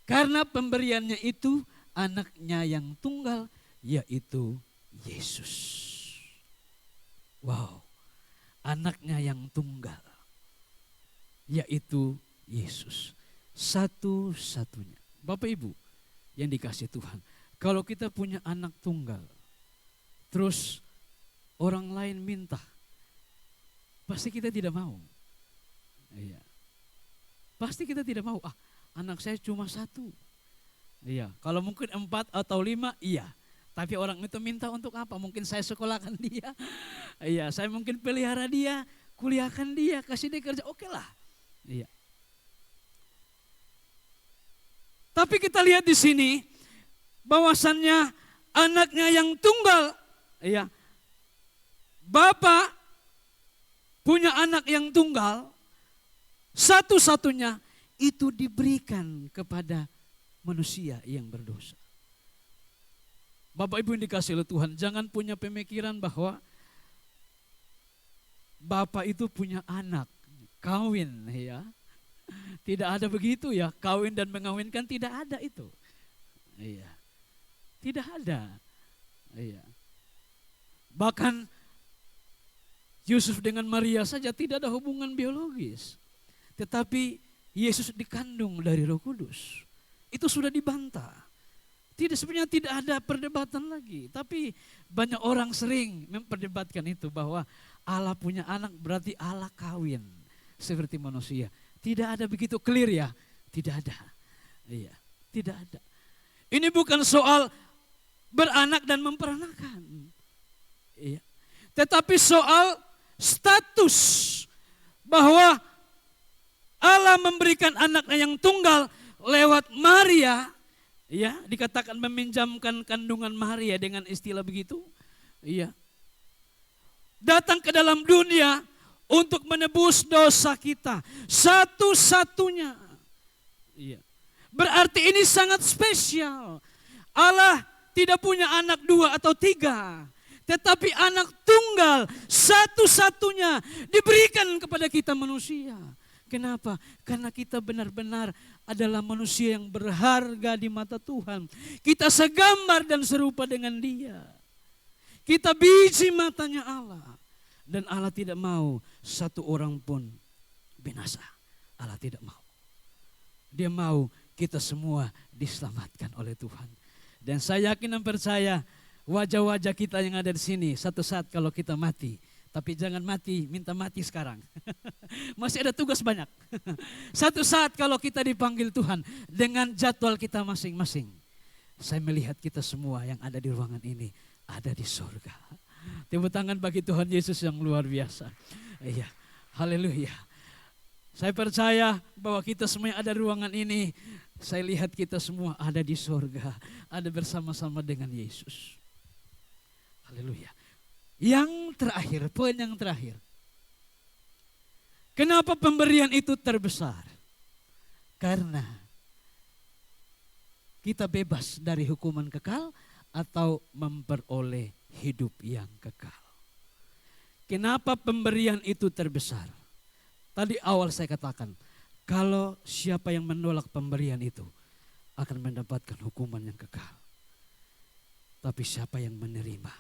Karena pemberiannya itu anaknya yang tunggal, yaitu Yesus. Wow. Anaknya yang tunggal, yaitu Yesus. Satu-satunya. Bapak Ibu yang dikasih Tuhan. Kalau kita punya anak tunggal, terus orang lain minta, pasti kita tidak mau. Iya. Pasti kita tidak mau. Anak saya cuma satu. Iya. Kalau mungkin 4 atau 5, iya. Tapi orang itu minta untuk apa? Mungkin saya sekolahkan dia. Iya, saya mungkin pelihara dia, kuliahkan dia, kasih dia kerja. Oke lah. Iya. Tapi kita lihat di sini bahwasannya anaknya yang tunggal, iya. Bapak punya anak yang tunggal, satu-satunya itu diberikan kepada manusia yang berdosa. Bapak Ibu yang dikasih oleh Tuhan, jangan punya pemikiran bahwa Bapak itu punya anak, kawin ya. Tidak ada begitu ya, kawin dan mengawinkan tidak ada itu. Iya. Tidak ada. Iya. Bahkan Yusuf dengan Maria saja tidak ada hubungan biologis. Tetapi Yesus dikandung dari Roh Kudus. Itu sudah dibantah. Sebenarnya tidak ada perdebatan lagi. Tapi banyak orang sering memperdebatkan itu bahwa Allah punya anak berarti Allah kawin seperti manusia. Tidak ada begitu clear ya. Tidak ada. Iya, tidak ada. Ini bukan soal beranak dan memperanakan. Iya. Tetapi soal status bahwa Allah memberikan anaknya yang tunggal lewat Maria. Ya, dikatakan meminjamkan kandungan Maria dengan istilah begitu. Iya. Datang ke dalam dunia untuk menebus dosa kita. Satu-satunya. Iya. Berarti ini sangat spesial. Allah tidak punya anak 2 atau 3. Tetapi anak tunggal satu-satunya diberikan kepada kita manusia. Kenapa? Karena kita benar-benar adalah manusia yang berharga di mata Tuhan. Kita segambar dan serupa dengan Dia. Kita biji matanya Allah. Dan Allah tidak mau satu orang pun binasa. Allah tidak mau. Dia mau kita semua diselamatkan oleh Tuhan. Dan saya yakin dan percaya wajah-wajah kita yang ada di sini satu saat kalau kita mati. Tapi jangan mati, minta mati sekarang. Masih ada tugas banyak. Satu saat kalau kita dipanggil Tuhan dengan jadwal kita masing-masing. Saya melihat kita semua yang ada di ruangan ini ada di surga. Tepuk tangan bagi Tuhan Yesus yang luar biasa. Iya, haleluya. Saya percaya bahwa kita semua yang ada di ruangan ini, saya lihat kita semua ada di surga. Ada bersama-sama dengan Yesus. Haleluya. Yang terakhir, poin yang terakhir. Kenapa pemberian itu terbesar? Karena kita bebas dari hukuman kekal atau memperoleh hidup yang kekal. Kenapa pemberian itu terbesar? Tadi awal saya katakan, kalau siapa yang menolak pemberian itu akan mendapatkan hukuman yang kekal. Tapi siapa yang menerima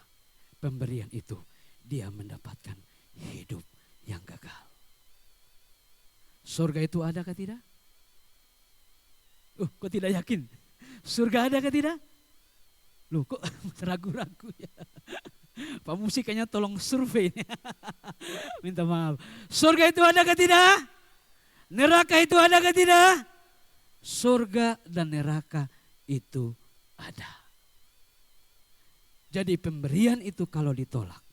pemberian itu, dia mendapatkan hidup yang kekal. Surga itu ada kah tidak? Kok tidak yakin? Surga ada kah tidak? Loh kok ragu-ragu ya? Pak Musik kayaknya tolong survei. Minta maaf. Surga itu ada kah tidak? Neraka itu ada kah tidak? Surga dan neraka itu ada. Jadi pemberian itu kalau ditolak,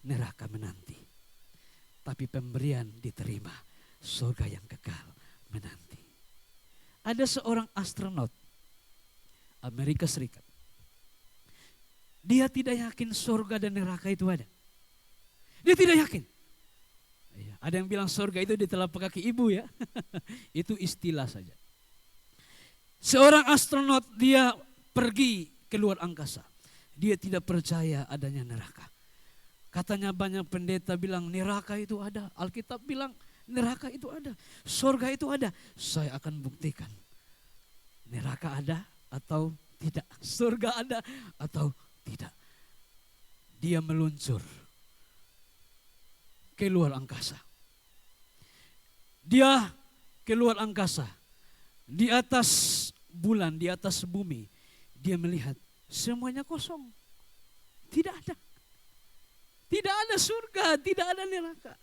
neraka menanti. Tapi pemberian diterima, surga yang kekal menanti. Ada seorang astronot Amerika Serikat. Dia tidak yakin surga dan neraka itu ada. Dia tidak yakin. Ada yang bilang surga itu di telapak kaki ibu ya. Itu istilah saja. Seorang astronot dia pergi keluar angkasa. Dia tidak percaya adanya neraka. Katanya banyak pendeta bilang neraka itu ada. Alkitab bilang neraka itu ada. Surga itu ada. Saya akan buktikan. Neraka ada atau tidak. Surga ada atau tidak. Dia meluncur keluar angkasa. Dia keluar angkasa. Di atas bulan, di atas bumi. Dia melihat semuanya kosong. Tidak ada. Tidak ada surga, tidak ada neraka.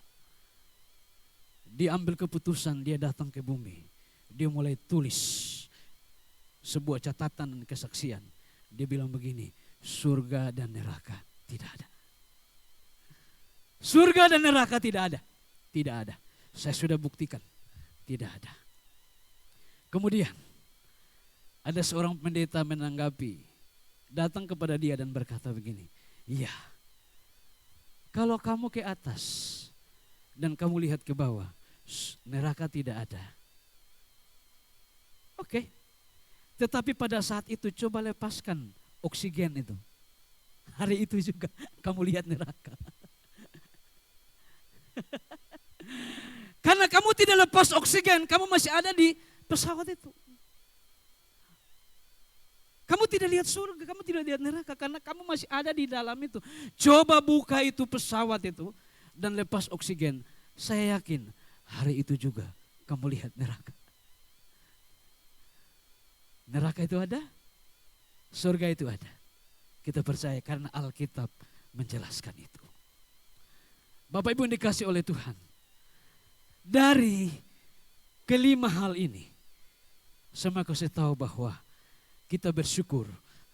Dia ambil keputusan, dia datang ke bumi. Dia mulai tulis sebuah catatan dan kesaksian. Dia bilang begini, surga dan neraka tidak ada. Surga dan neraka tidak ada. Tidak ada. Saya sudah buktikan. Tidak ada. Kemudian ada seorang pendeta menanggapi, datang kepada dia dan berkata begini, iya, kalau kamu ke atas dan kamu lihat ke bawah, neraka tidak ada. Oke. Tetapi pada saat itu coba lepaskan oksigen itu. Hari itu juga kamu lihat neraka. Karena kamu tidak lepas oksigen, kamu masih ada di pesawat itu. Kamu tidak lihat surga, kamu tidak lihat neraka karena kamu masih ada di dalam itu. Coba buka itu pesawat itu dan lepas oksigen. Saya yakin hari itu juga kamu lihat neraka. Neraka itu ada, surga itu ada. Kita percaya karena Alkitab menjelaskan itu. Bapak Ibu yang dikasih oleh Tuhan. Dari kelima hal ini, saya kasih tahu bahwa kita bersyukur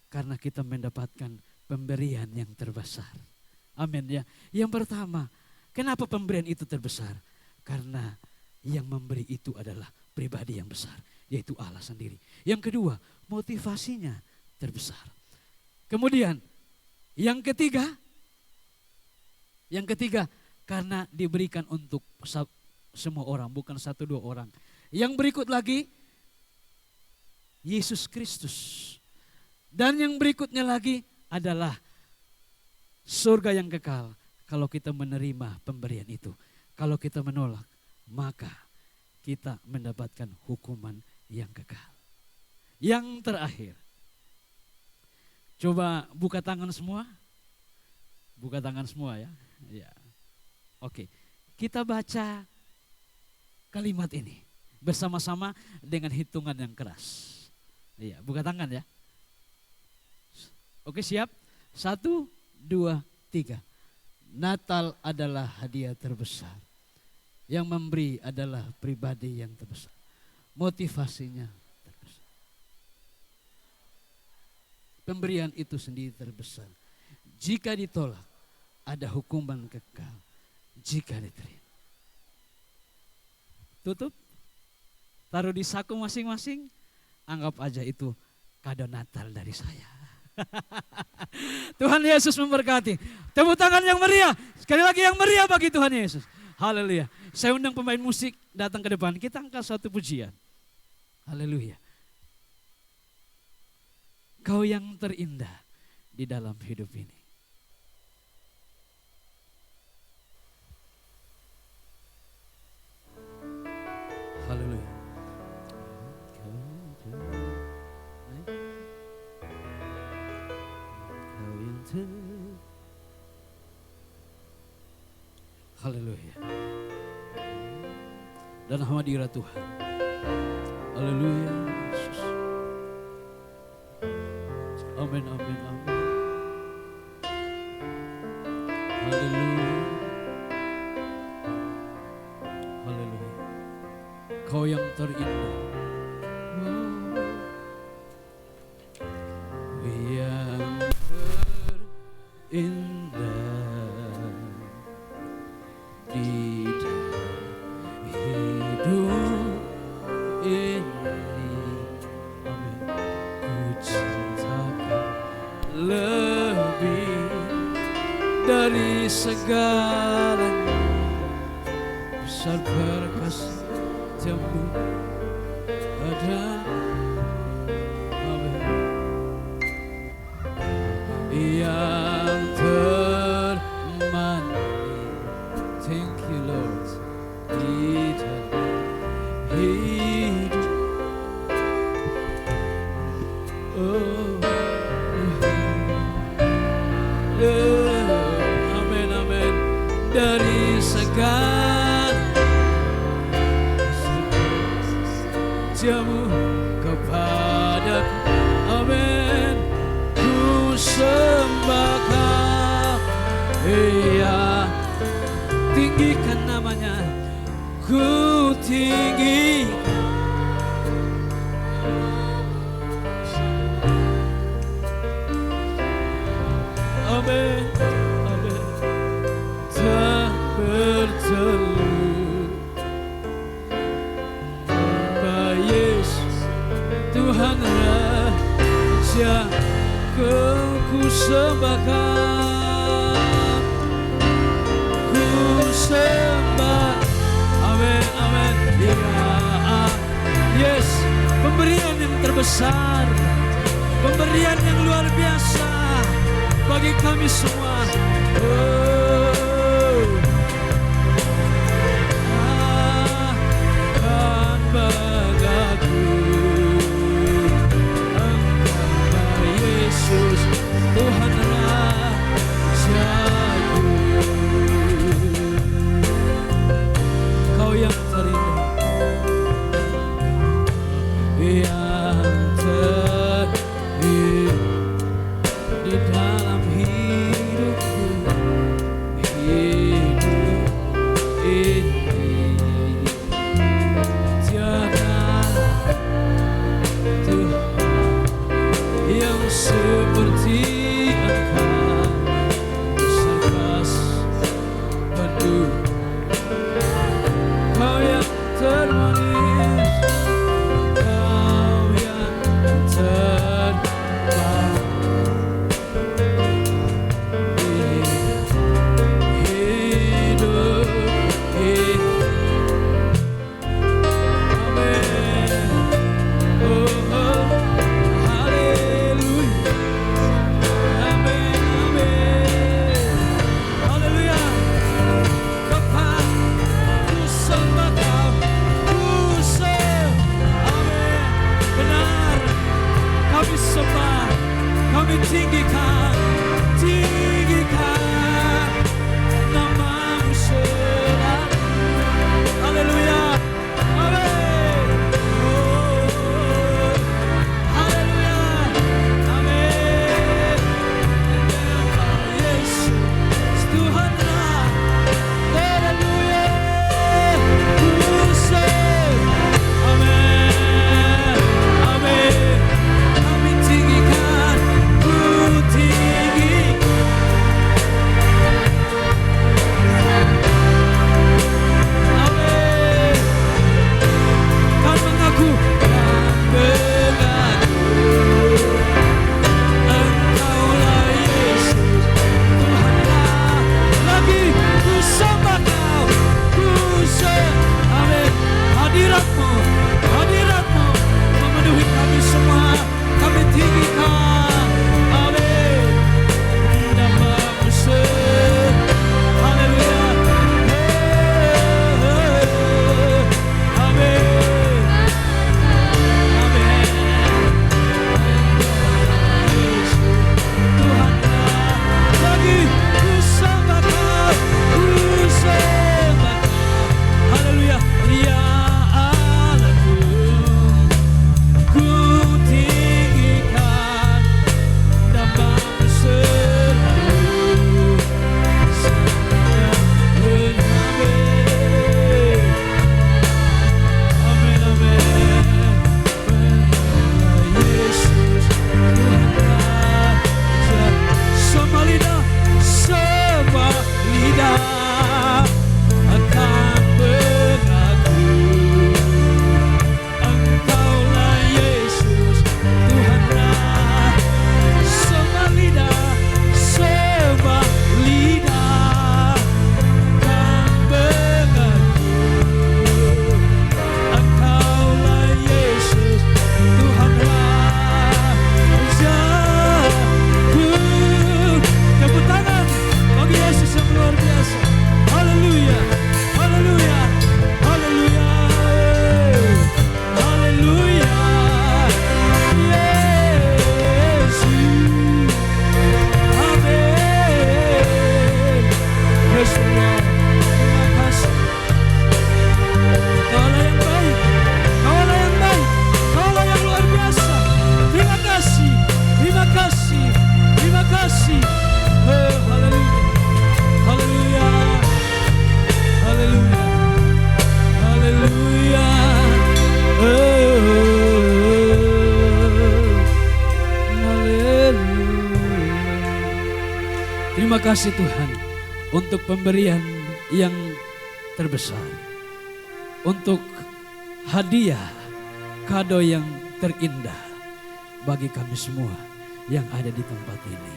karena kita mendapatkan pemberian yang terbesar. Amin ya. Yang pertama, kenapa pemberian itu terbesar? Karena yang memberi itu adalah pribadi yang besar, yaitu Allah sendiri. Yang kedua, motivasinya terbesar. Kemudian, yang ketiga, karena diberikan untuk semua orang, bukan satu dua orang. Yang berikut lagi, Yesus Kristus. Dan yang berikutnya lagi adalah surga yang kekal. Kalau kita menerima pemberian itu. Kalau kita menolak, maka kita mendapatkan hukuman yang kekal. Yang terakhir, coba buka tangan semua. Buka tangan semua ya. Ya. Oke, kita baca kalimat ini bersama-sama dengan hitungan yang keras. Iya, buka tangan ya. Oke, siap? 1, 2, 3. Natal adalah hadiah terbesar. Yang memberi adalah pribadi yang terbesar. Motivasinya terbesar. Pemberian itu sendiri terbesar. Jika ditolak, ada hukuman kekal. Jika diterima. Tutup. Taruh di saku masing-masing. Anggap aja itu kado Natal dari saya. Tuhan Yesus memberkati. Tepuk tangan yang meriah. Sekali lagi yang meriah bagi Tuhan Yesus. Haleluya. Saya undang pemain musik datang ke depan. Kita angkat suatu pujian. Haleluya. Kau yang terindah di dalam hidup ini. Haleluya. Haleluya. Dan hadirat Tuhan. Haleluya. Yesus. Amin, amin, amin. Haleluya. Haleluya. Kau yang terindah. Yang terindah di dalam hidup ini. Amin. Ku cintakan lebih dari segalanya. Besar berkasih tiap ada. Amin. dari segala jamu kepadaku. Amin. Ku sembah Kau, iya, tinggikan namanya, ku tinggi. Amin, amin. Tak bertelur tanpa Yesus, Tuhan Raja, ku sembahkan, ku sembah. Amin, amin. Ya, yes, pemberian yang terbesar, pemberian yang luar biasa bagi kami semua. Akan banggaku, Engkau Yesus, Tuhan Rajaku. Kau yang terindah, yang terindah di dalam hidupku. Terima kasih Tuhan untuk pemberian yang terbesar. Untuk hadiah, kado yang terindah bagi kami semua yang ada di tempat ini.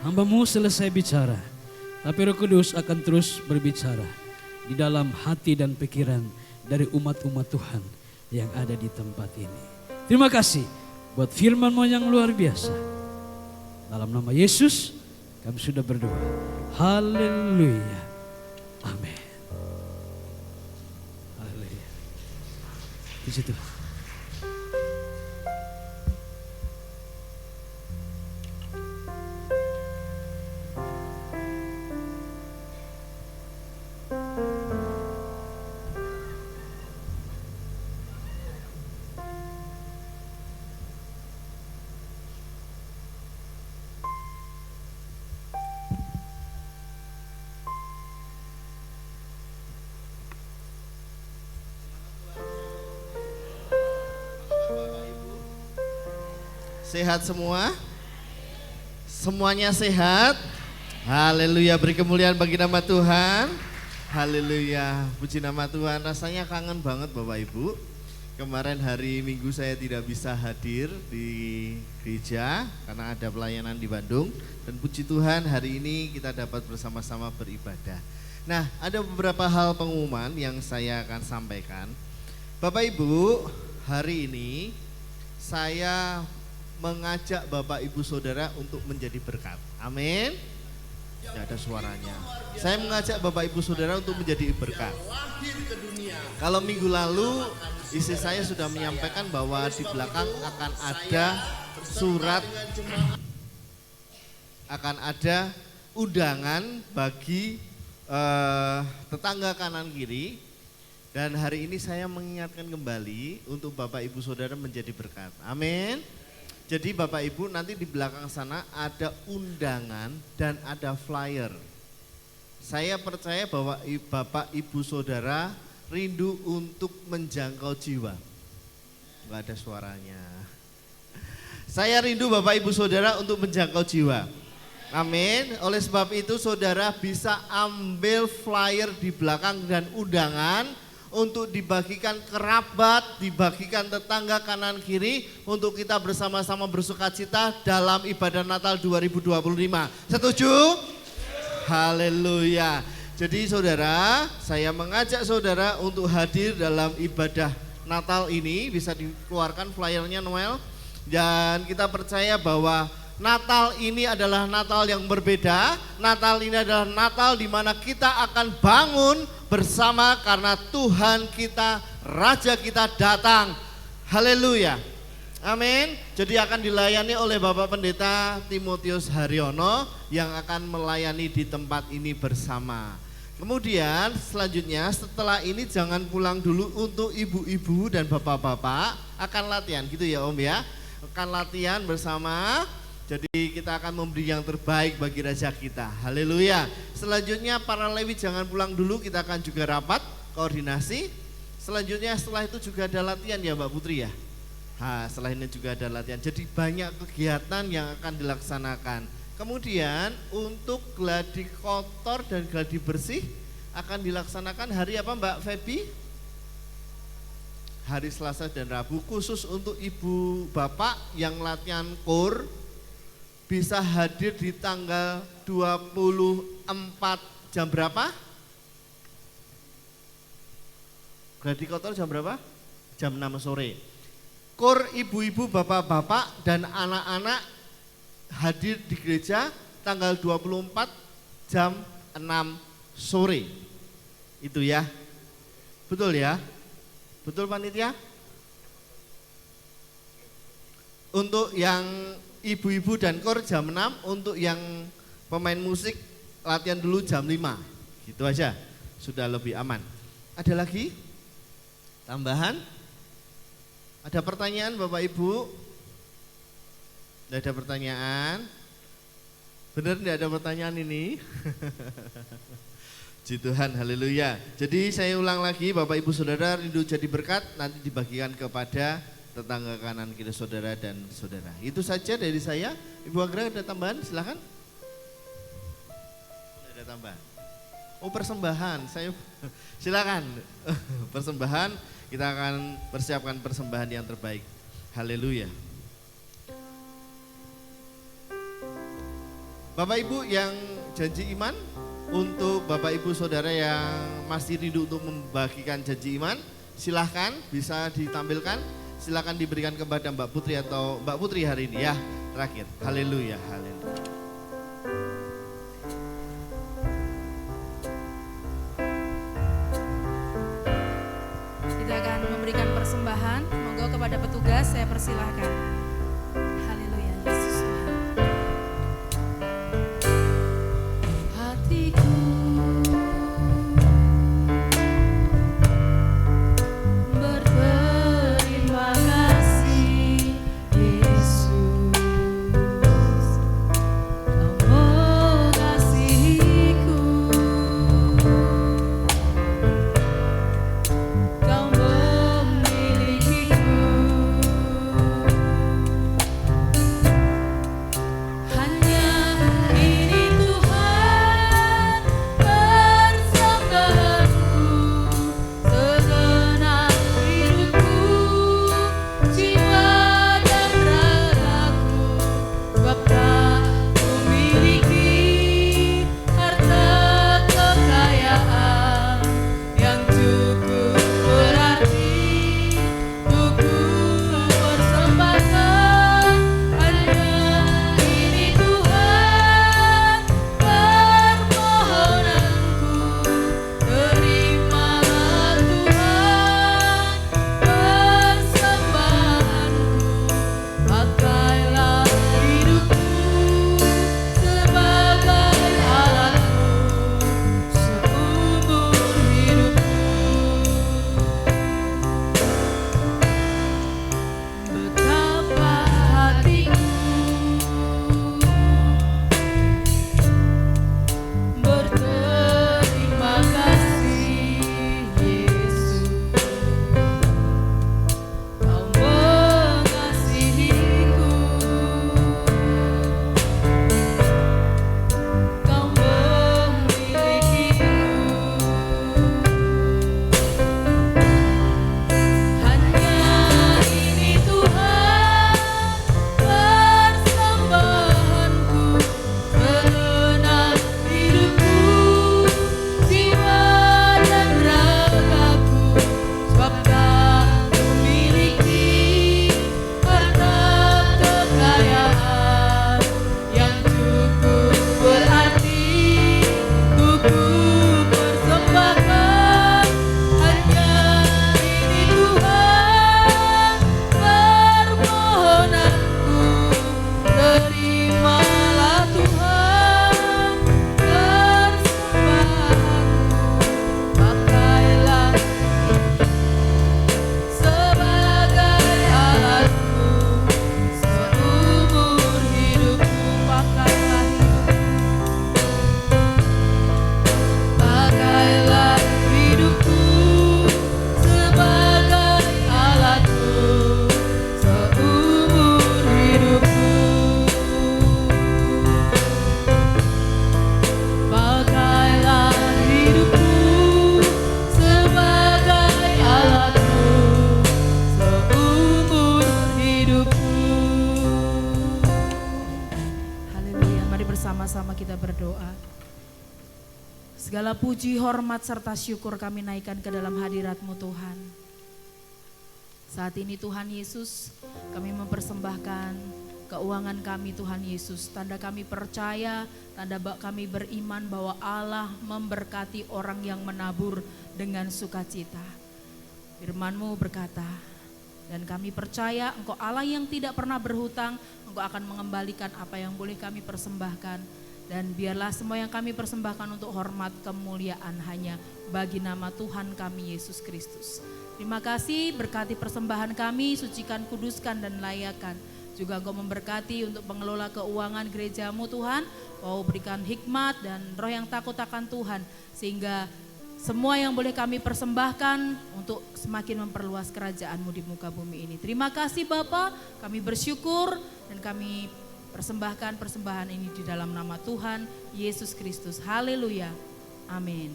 Hamba-Mu selesai bicara, tapi Roh Kudus akan terus berbicara di dalam hati dan pikiran dari umat-umat Tuhan yang ada di tempat ini. Terima kasih buat firman-Mu yang luar biasa. Dalam nama Yesus kami sudah berdoa. Haleluya. Amin. Haleluya. Di situ.
Sehat semua? Semuanya sehat? Haleluya, beri kemuliaan bagi nama Tuhan. Haleluya, puji nama Tuhan. Rasanya kangen banget Bapak Ibu. Kemarin hari Minggu saya tidak bisa hadir di gereja karena ada pelayanan di Bandung. Dan puji Tuhan hari ini kita dapat bersama-sama beribadah. Nah, ada beberapa hal pengumuman yang saya akan sampaikan. Bapak Ibu, hari ini saya mengajak Bapak Ibu Saudara untuk menjadi berkat. Amin. Tidak ada suaranya. Saya mengajak Bapak Ibu Saudara untuk menjadi berkat. Kalau minggu lalu istri saya sudah menyampaikan bahwa di belakang akan ada surat, akan ada undangan bagi tetangga kanan kiri. Dan hari ini saya mengingatkan kembali untuk Bapak Ibu Saudara menjadi berkat. Amin. Jadi Bapak Ibu nanti di belakang sana ada undangan dan ada flyer. Saya percaya bahwa Bapak Ibu Saudara rindu untuk menjangkau jiwa. Enggak ada suaranya. Saya rindu Bapak Ibu Saudara untuk menjangkau jiwa. Amin. Oleh sebab itu saudara bisa ambil flyer di belakang dan undangan untuk dibagikan kerabat, dibagikan tetangga kanan kiri untuk kita bersama-sama bersukacita dalam ibadah Natal 2025. Setuju? Haleluya. Jadi saudara, saya mengajak saudara untuk hadir dalam ibadah Natal ini. Bisa dikeluarkan flyernya Noel. Dan kita percaya bahwa Natal ini adalah Natal yang berbeda. Natal ini adalah Natal di mana kita akan bangun bersama karena Tuhan kita, Raja kita datang. Haleluya. Amin. Jadi akan dilayani oleh Bapak Pendeta Timotius Haryono yang akan melayani di tempat ini bersama. Kemudian selanjutnya setelah ini jangan pulang dulu, untuk ibu-ibu dan bapak-bapak akan latihan gitu ya Om ya. Akan latihan bersama. Jadi kita akan memberi yang terbaik bagi Raja kita. Haleluya. Selanjutnya para Lewi jangan pulang dulu, kita akan juga rapat koordinasi. Selanjutnya setelah itu juga ada latihan ya Mbak Putri ya. Setelah ini juga ada latihan. Jadi banyak kegiatan yang akan dilaksanakan. Kemudian untuk gladi kotor dan gladi bersih akan dilaksanakan hari apa Mbak Feby? Hari Selasa dan Rabu, khusus untuk ibu bapak yang latihan KOR bisa hadir di tanggal 24 jam berapa? Gladi kotor jam berapa? Jam 6 sore. KOR ibu-ibu, bapak-bapak dan anak-anak hadir di gereja tanggal 24 jam 6 sore. Itu ya. Betul ya? Betul panitia? Untuk yang ibu-ibu dan KOR jam 6, untuk yang pemain musik latihan dulu jam 5. Gitu aja, sudah lebih aman. Ada lagi? Tambahan? Ada pertanyaan Bapak Ibu? Tidak ada pertanyaan? Benar tidak ada pertanyaan ini? Puji Tuhan, haleluya. Jadi saya ulang lagi, Bapak Ibu Saudara rindu jadi berkat, nanti dibagikan kepada tetangga kanan kiri saudara dan saudara. Itu saja dari saya. Ibu Agra ada tambahan? Silakan. Ada tambahan. Oh, persembahan. Saya silakan. Persembahan, kita akan persiapkan persembahan yang terbaik. Haleluya. Bapak Ibu yang janji iman, untuk Bapak Ibu Saudara yang masih rindu untuk membagikan janji iman, silahkan bisa ditampilkan, silahkan diberikan kepada Mbak Putri atau Mbak Putri hari ini ya, terakhir. Haleluya, haleluya.
Kita akan memberikan persembahan. Monggo kepada petugas saya persilahkan. Haleluya, Yesus Tuhan. Hatiku berterima kasih, Yesus. Kau mengasihiku, Kau memilikiku. Hanya ini Tuhan persembahanku, segenap hidupku, jiwa dan ragaku. Sebab tak kumiliki harta kekayaan yang cukup berarti untuk persembahkan. Hanya ini Tuhan permohonanku, terimalah Tuhan persembahanku. Pakailah hidupku sebagai alatmu seumur hidupku. Betapa hatiku berterima kasih, Yesus. Kau mengasihiku, Kau memilikiku. Hanya ini Tuhan persembahanku, segenap hidupku, jiwa dan ragaku. Sebab tak kumiliki harta kekayaan yang cukup berarti untuk persembahkan. Hanya ini Tuhan permohonanku, terimalah Tuhan persembahanku. Pakailah sebagai alatku seumur hidupku. Pakailah hidupku sebagai alatku seumur hidupku. Pakailah hidupku sebagai alatku seumur hidupku. Haleluya, mari bersama-sama kita berdoa. Segala puji, hormat, serta syukur kami naikkan ke dalam hadirat-Mu Tuhan. Saat ini Tuhan Yesus, kami mempersembahkan keuangan kami Tuhan Yesus. Tanda kami percaya, tanda kami beriman bahwa Allah memberkati orang yang menabur dengan sukacita. Firman-Mu berkata, dan kami percaya Engkau Allah yang tidak pernah berhutang, Engkau akan mengembalikan apa yang boleh kami persembahkan. Dan biarlah semua yang kami persembahkan untuk hormat kemuliaan hanya bagi nama Tuhan kami Yesus Kristus. Terima kasih, berkati persembahan kami, sucikan, kuduskan dan layakan. Juga Engkau memberkati untuk pengelola keuangan gereja-Mu Tuhan. Kau berikan hikmat dan roh yang takut akan Tuhan. Sehingga semua yang boleh kami persembahkan untuk semakin memperluas kerajaan-Mu di muka bumi ini. Terima kasih Bapa, kami bersyukur dan kami Persembahkan persembahan ini di dalam nama Tuhan Yesus Kristus. Haleluya. Amin.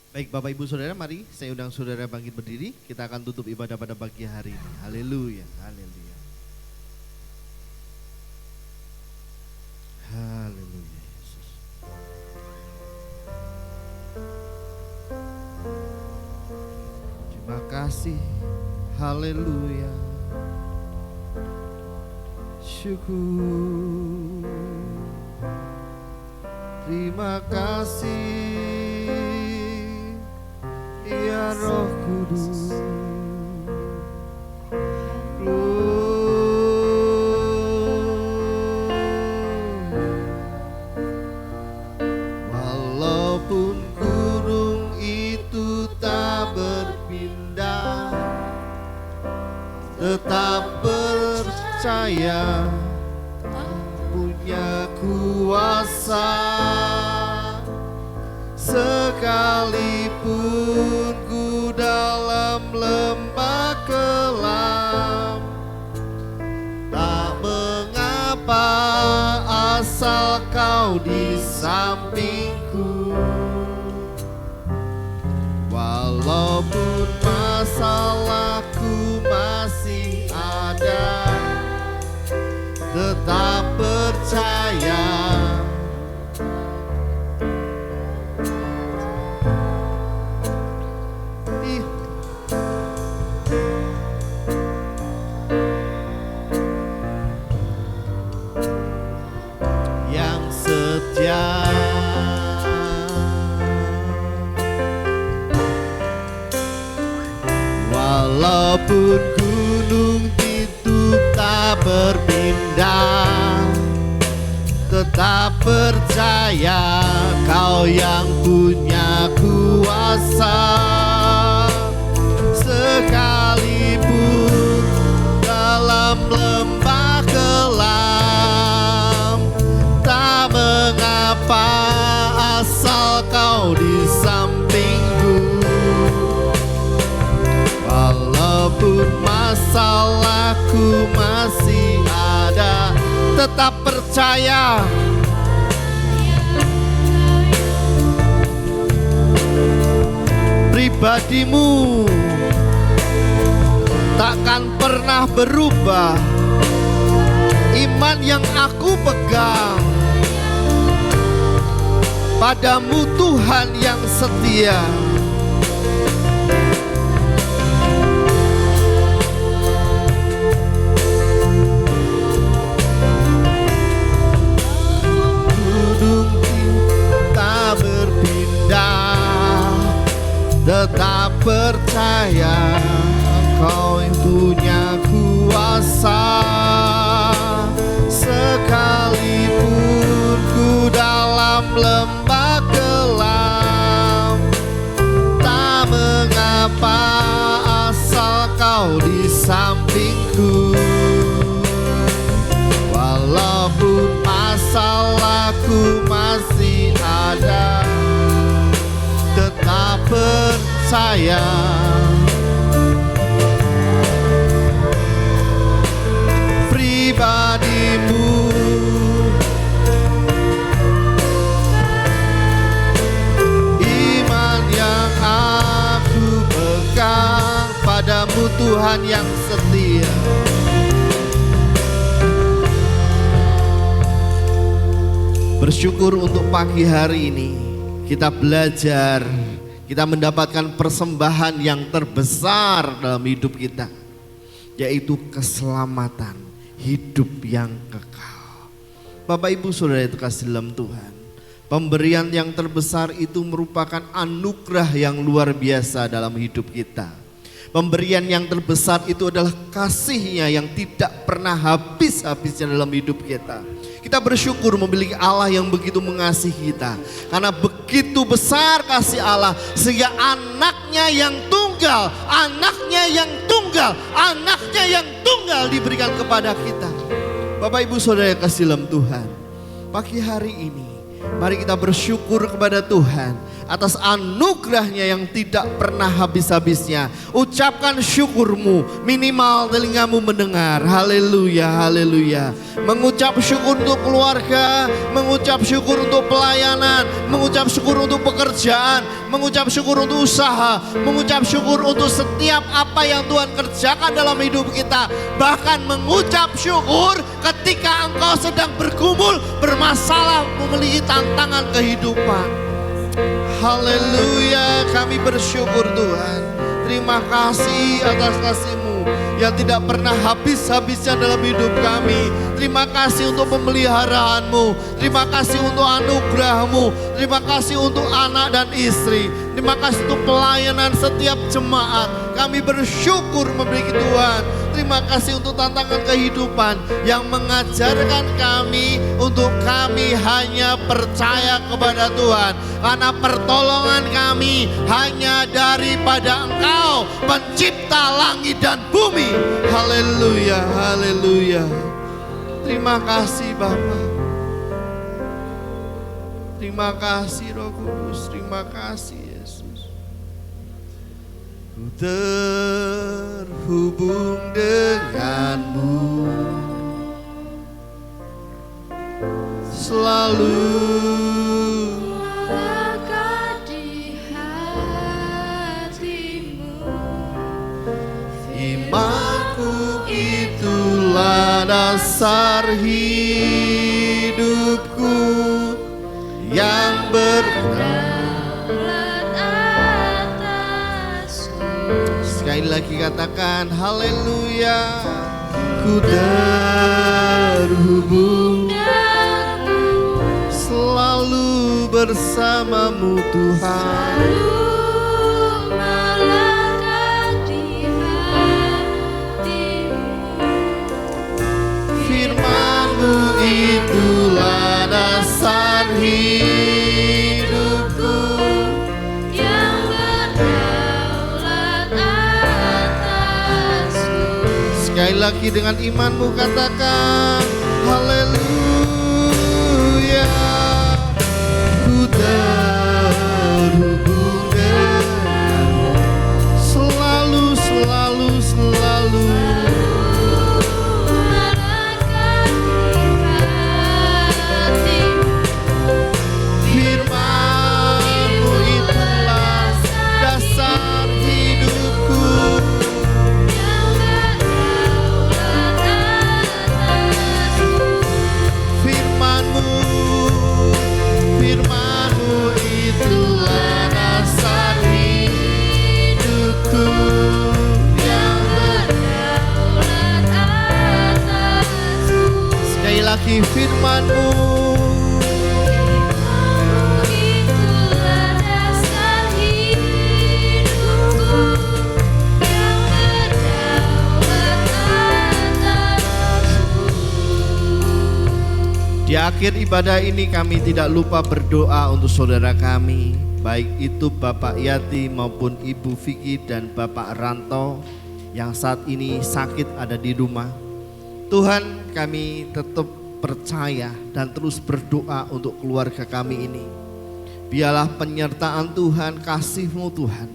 Baik Bapak Ibu Saudara, mari saya undang saudara bangkit berdiri. Kita akan tutup ibadah pada pagi hari ini. Haleluya, haleluya. Haleluya Yesus. Terima kasih. Haleluya. Syukur. Terima kasih. Ya Roh Kudus, walaupun gunung itu tak berpindah, tetap percaya punya kuasa. Sekalipun ku dalam lembah kelam, tak mengapa asal kau di sampingku. Walaupun masalahku masih ada, tetap percaya. Walaupun gunung itu tak berpindah, tetap percaya kau yang punya kuasa. Sekalipun dalam lembah kelam, tak mengapa asal kau di sampingku. Walaupun masalahku masih ada, tetap percaya. Pribadimu takkan pernah berubah. Iman yang aku pegang padamu Tuhan yang setia. Tetap percaya Kau yang punya kuasa. Sekalipun ku dalam lembah kelam, tak mengapa asal Kau di sampingku. Walaupun masalahku masih ada, tetap percaya. Pribadimu iman yang aku pegang padamu Tuhan yang setia. Bersyukur untuk pagi hari ini kita belajar, kita mendapatkan persembahan yang terbesar dalam hidup kita, yaitu keselamatan, hidup yang kekal. Bapak Ibu Saudara itu kasih dalam Tuhan, pemberian yang terbesar itu merupakan anugerah yang luar biasa dalam hidup kita. Pemberian yang terbesar itu adalah kasih-Nya yang tidak pernah habis-habisnya dalam hidup kita. Kita bersyukur memiliki Allah yang begitu mengasihi kita. Karena begitu besar kasih Allah, sehingga anaknya yang tunggal, anaknya yang tunggal, anaknya yang tunggal diberikan kepada kita. Bapak Ibu Saudara yang kasih dalam Tuhan, Pagi hari ini mari kita bersyukur kepada Tuhan atas anugerahnya yang tidak pernah habis-habisnya. Ucapkan syukurmu, minimal telingamu mendengar. Haleluya, haleluya. Mengucap syukur untuk keluarga, mengucap syukur untuk pelayanan, mengucap syukur untuk pekerjaan, mengucap syukur untuk usaha, mengucap syukur untuk setiap apa yang Tuhan kerjakan dalam hidup kita. Bahkan mengucap syukur ketika engkau sedang bergumul, bermasalah, memiliki tantangan kehidupan. Haleluya, kami bersyukur Tuhan. Terima kasih atas kasih-Mu yang tidak pernah habis-habisnya dalam hidup kami. Terima kasih untuk pemeliharaan-Mu. Terima kasih untuk anugerah-Mu. Terima kasih untuk anak dan istri. Terima kasih untuk pelayanan setiap jemaat. Kami bersyukur memiliki Tuhan. Terima kasih untuk tantangan kehidupan yang mengajarkan kami untuk kami hanya percaya kepada Tuhan. Karena pertolongan kami hanya daripada Engkau, pencipta langit dan bumi. Haleluya, haleluya. Terima kasih Bapa. Terima kasih Roh Kudus, terima kasih Yesus. Ku terhubung denganmu, selalu
melekat di hatimu.
imanku itulah dasar hidupku yang
Daulat atasku.
Sekali lagi katakan haleluya. Ku terhubung selalu bersamamu Tuhan.
Selalu melekat di hatimu.
Firman-Mu itulah dasar hidupku
Yang berdaulat atasku.
Sekali lagi dengan imanmu katakan haleluya. Ku terhubung denganmu selalu, selalu, selalu.
Melekat di hatimu.
Firman-Mu itulah dasar hidupku.
Yang berdaulat atasku.
Firman-Mu, Firman-Mu itulah dasar hidupku yang
Berdaulat atasku.
sekali lagi Firman-Mu.
Itulah dasar hidupku yang berdaulat atasku.
Di akhir ibadah ini kami tidak lupa berdoa untuk saudara kami, baik itu Bapak Yati maupun Ibu Vicky dan Bapak Ranto yang saat ini sakit ada di rumah. Tuhan, kami tetap percaya dan terus berdoa untuk keluarga kami ini. Biarlah penyertaan Tuhan, kasih-Mu Tuhan,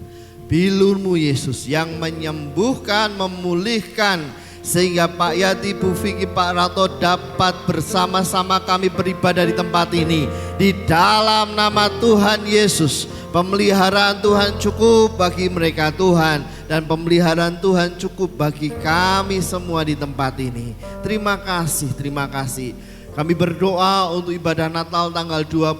bilur-Mu Yesus yang menyembuhkan, memulihkan, sehingga Pak Yati, Bu Vicky, Pak Rato dapat bersama-sama kami beribadah di tempat ini. Di dalam nama Tuhan Yesus, pemeliharaan Tuhan cukup bagi mereka Tuhan, dan pemeliharaan Tuhan cukup bagi kami semua di tempat ini. Terima kasih, terima kasih. Kami berdoa untuk ibadah Natal tanggal 25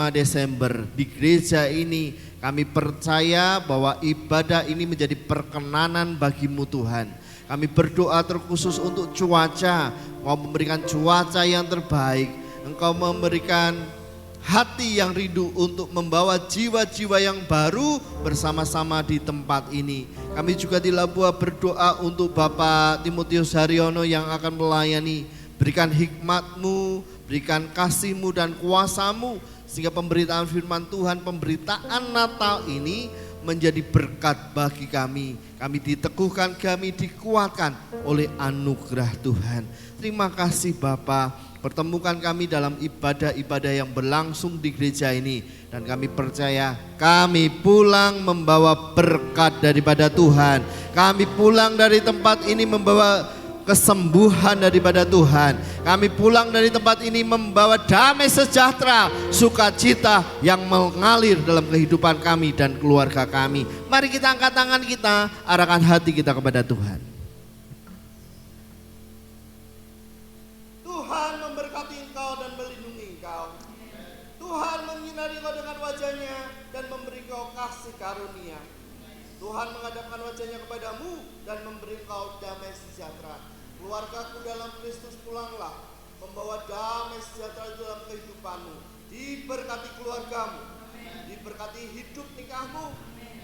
Desember di gereja ini. Kami percaya bahwa ibadah ini menjadi perkenanan bagi-Mu Tuhan. Kami berdoa terkhusus untuk cuaca. Engkau memberikan cuaca yang terbaik. Engkau memberikan hati yang rindu untuk membawa jiwa-jiwa yang baru bersama-sama di tempat ini. Kami juga di Labuha berdoa untuk Bapak Timotius Haryono yang akan melayani. Berikan hikmat-Mu, berikan kasih-Mu dan kuasa-Mu, sehingga pemberitaan firman Tuhan, pemberitaan Natal ini menjadi berkat bagi kami. Kami diteguhkan, kami dikuatkan oleh anugerah Tuhan. Terima kasih Bapa, pertemukan kami dalam ibadah-ibadah yang berlangsung di gereja ini. Dan kami percaya kami pulang membawa berkat daripada Tuhan. Kami pulang dari tempat ini membawa kesembuhan daripada Tuhan. Kami pulang dari tempat ini membawa damai sejahtera, sukacita yang mengalir dalam kehidupan kami dan keluarga kami. Mari kita angkat tangan kita, arahkan hati kita kepada Tuhan. Tuhan memberkati engkau dan melindungi engkau. Tuhan menyinari engkau dengan wajahnya dan memberi engkau kasih karunia. Tuhan menghadapkan wajahnya kepadamu dan memberi engkau damai sejahtera. Keluargaku dalam Kristus pulanglah, membawa damai sejahtera dalam kehidupanmu. Diberkati keluargamu, diberkati hidup nikahmu,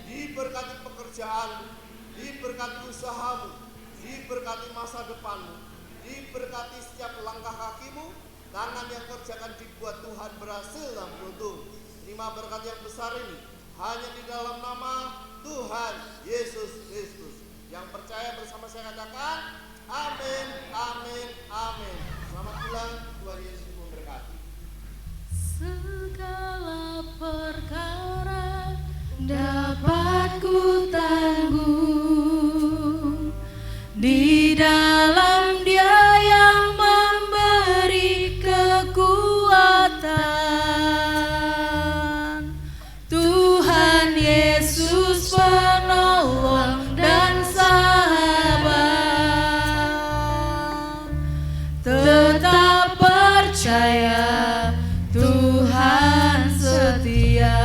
diberkati pekerjaanmu, diberkati usahamu, diberkati masa depanmu, diberkati setiap langkah kakimu. Tangan yang kerjakan dibuat Tuhan berhasil dan beruntung. Terima berkat yang besar ini hanya di dalam nama Tuhan Yesus Kristus. Yang percaya bersama saya katakan amin, amin, amin. Selamat pulang, Tuhan Yesus memberkati.
Segala perkara dapat ku tanggung di dalam Dia yang memberi kekuatan. Tuhan Yesus penolong dan sahabat. Tetap percaya Tuhan setia.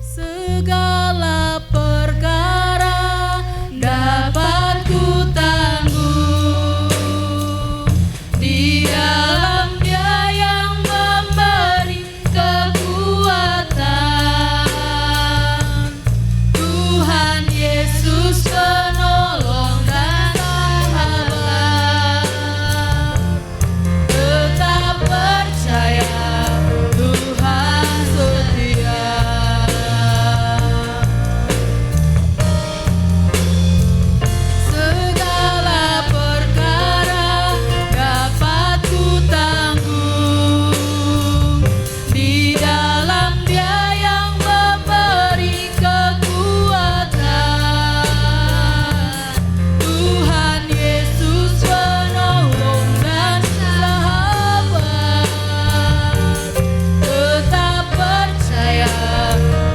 Segala perkara dapat ku tanggung di dalam Dia yang memberi kekuatan. Tuhan Yesus penolong dan sahabat. Tetap percaya Tuhan setia. Segala perkara dapat ku tanggung di dalam Dia yang memberi kekuatan. Tuhan Yesus penolong dan sahabat. Tetap percaya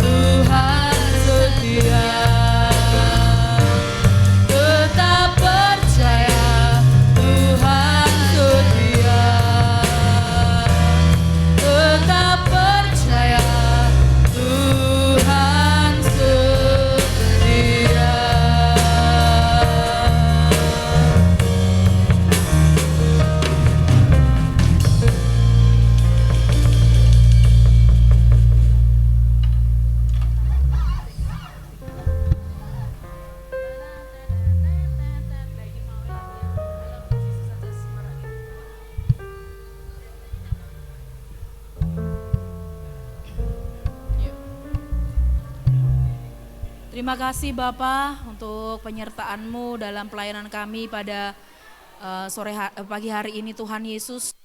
Tuhan setia. Tetap percaya Tuhan setia. Tetap percaya Tuhan setia. Terima kasih Bapak untuk penyertaan-Mu dalam pelayanan kami pada pagi hari ini Tuhan Yesus.